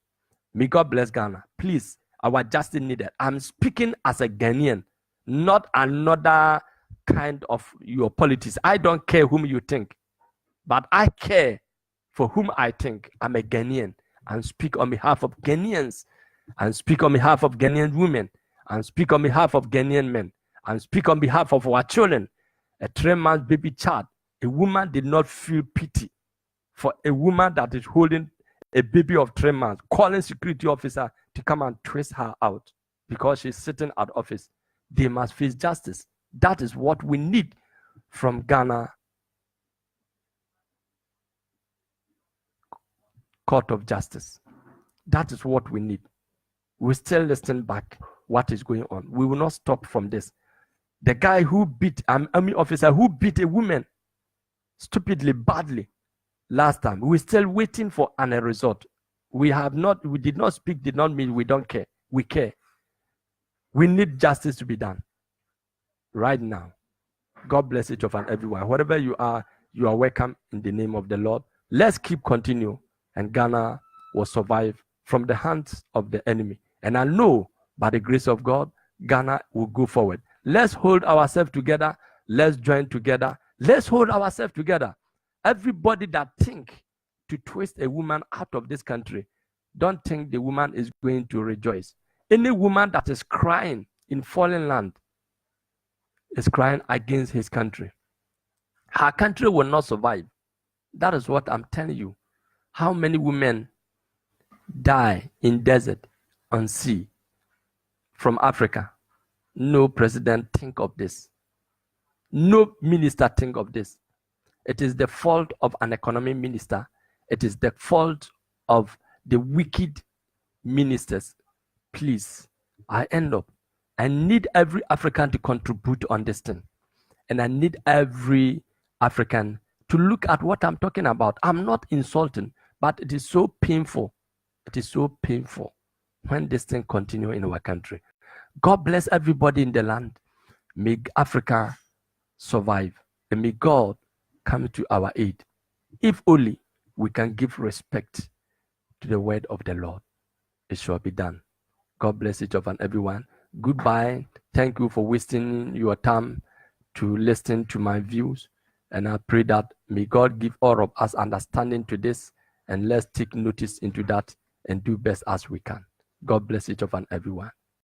May God bless Ghana. Please, our justice needed. I'm speaking as a Ghanaian, not another kind of your politics. I don't care whom you think, but I care for whom I think. I'm a Ghanaian and speak on behalf of Ghanaians, and speak on behalf of Ghanaian women, and speak on behalf of Ghanaian men, and speak on behalf of our children. A 3-month baby child, a woman did not feel pity for a woman that is holding a baby of 3 months, calling security officer to come and twist her out because she's sitting at office. They must face justice. That is what we need from Ghana Court of Justice. That is what we need. We still listen back. what is going on. We will not stop from this. The guy who beat an army officer who beat a woman stupidly, badly last time, we're still waiting for a result. We did not speak, did not mean we don't care. We care. We need justice to be done right now. God bless each of and everyone. Wherever you are welcome in the name of the Lord. Let's keep continue, and Ghana will survive from the hands of the enemy. And I know by the grace of God, Ghana will go forward. Let's hold ourselves together. Let's join together. Let's hold ourselves together. Everybody that think to twist a woman out of this country, don't think the woman is going to rejoice. Any woman that is crying in foreign land is crying against his country. Her country will not survive. That is what I'm telling you. How many women die in desert, on sea, from Africa? No president think of this. No minister think of this. It is the fault of an economic minister. It is the fault of the wicked ministers. Please, I need every African to contribute on this thing. And I need every African to look at what I'm talking about. I'm not insulting, but it is so painful. It is so painful when this thing continues in our country. God bless everybody in the land. May Africa survive. And may God come to our aid. If only we can give respect to the word of the Lord, it shall be done. God bless each of and everyone. Goodbye. Thank you for wasting your time to listen to my views. And I pray that may God give all of us understanding to this, and let's take notice into that and do best as we can. God bless each of and everyone.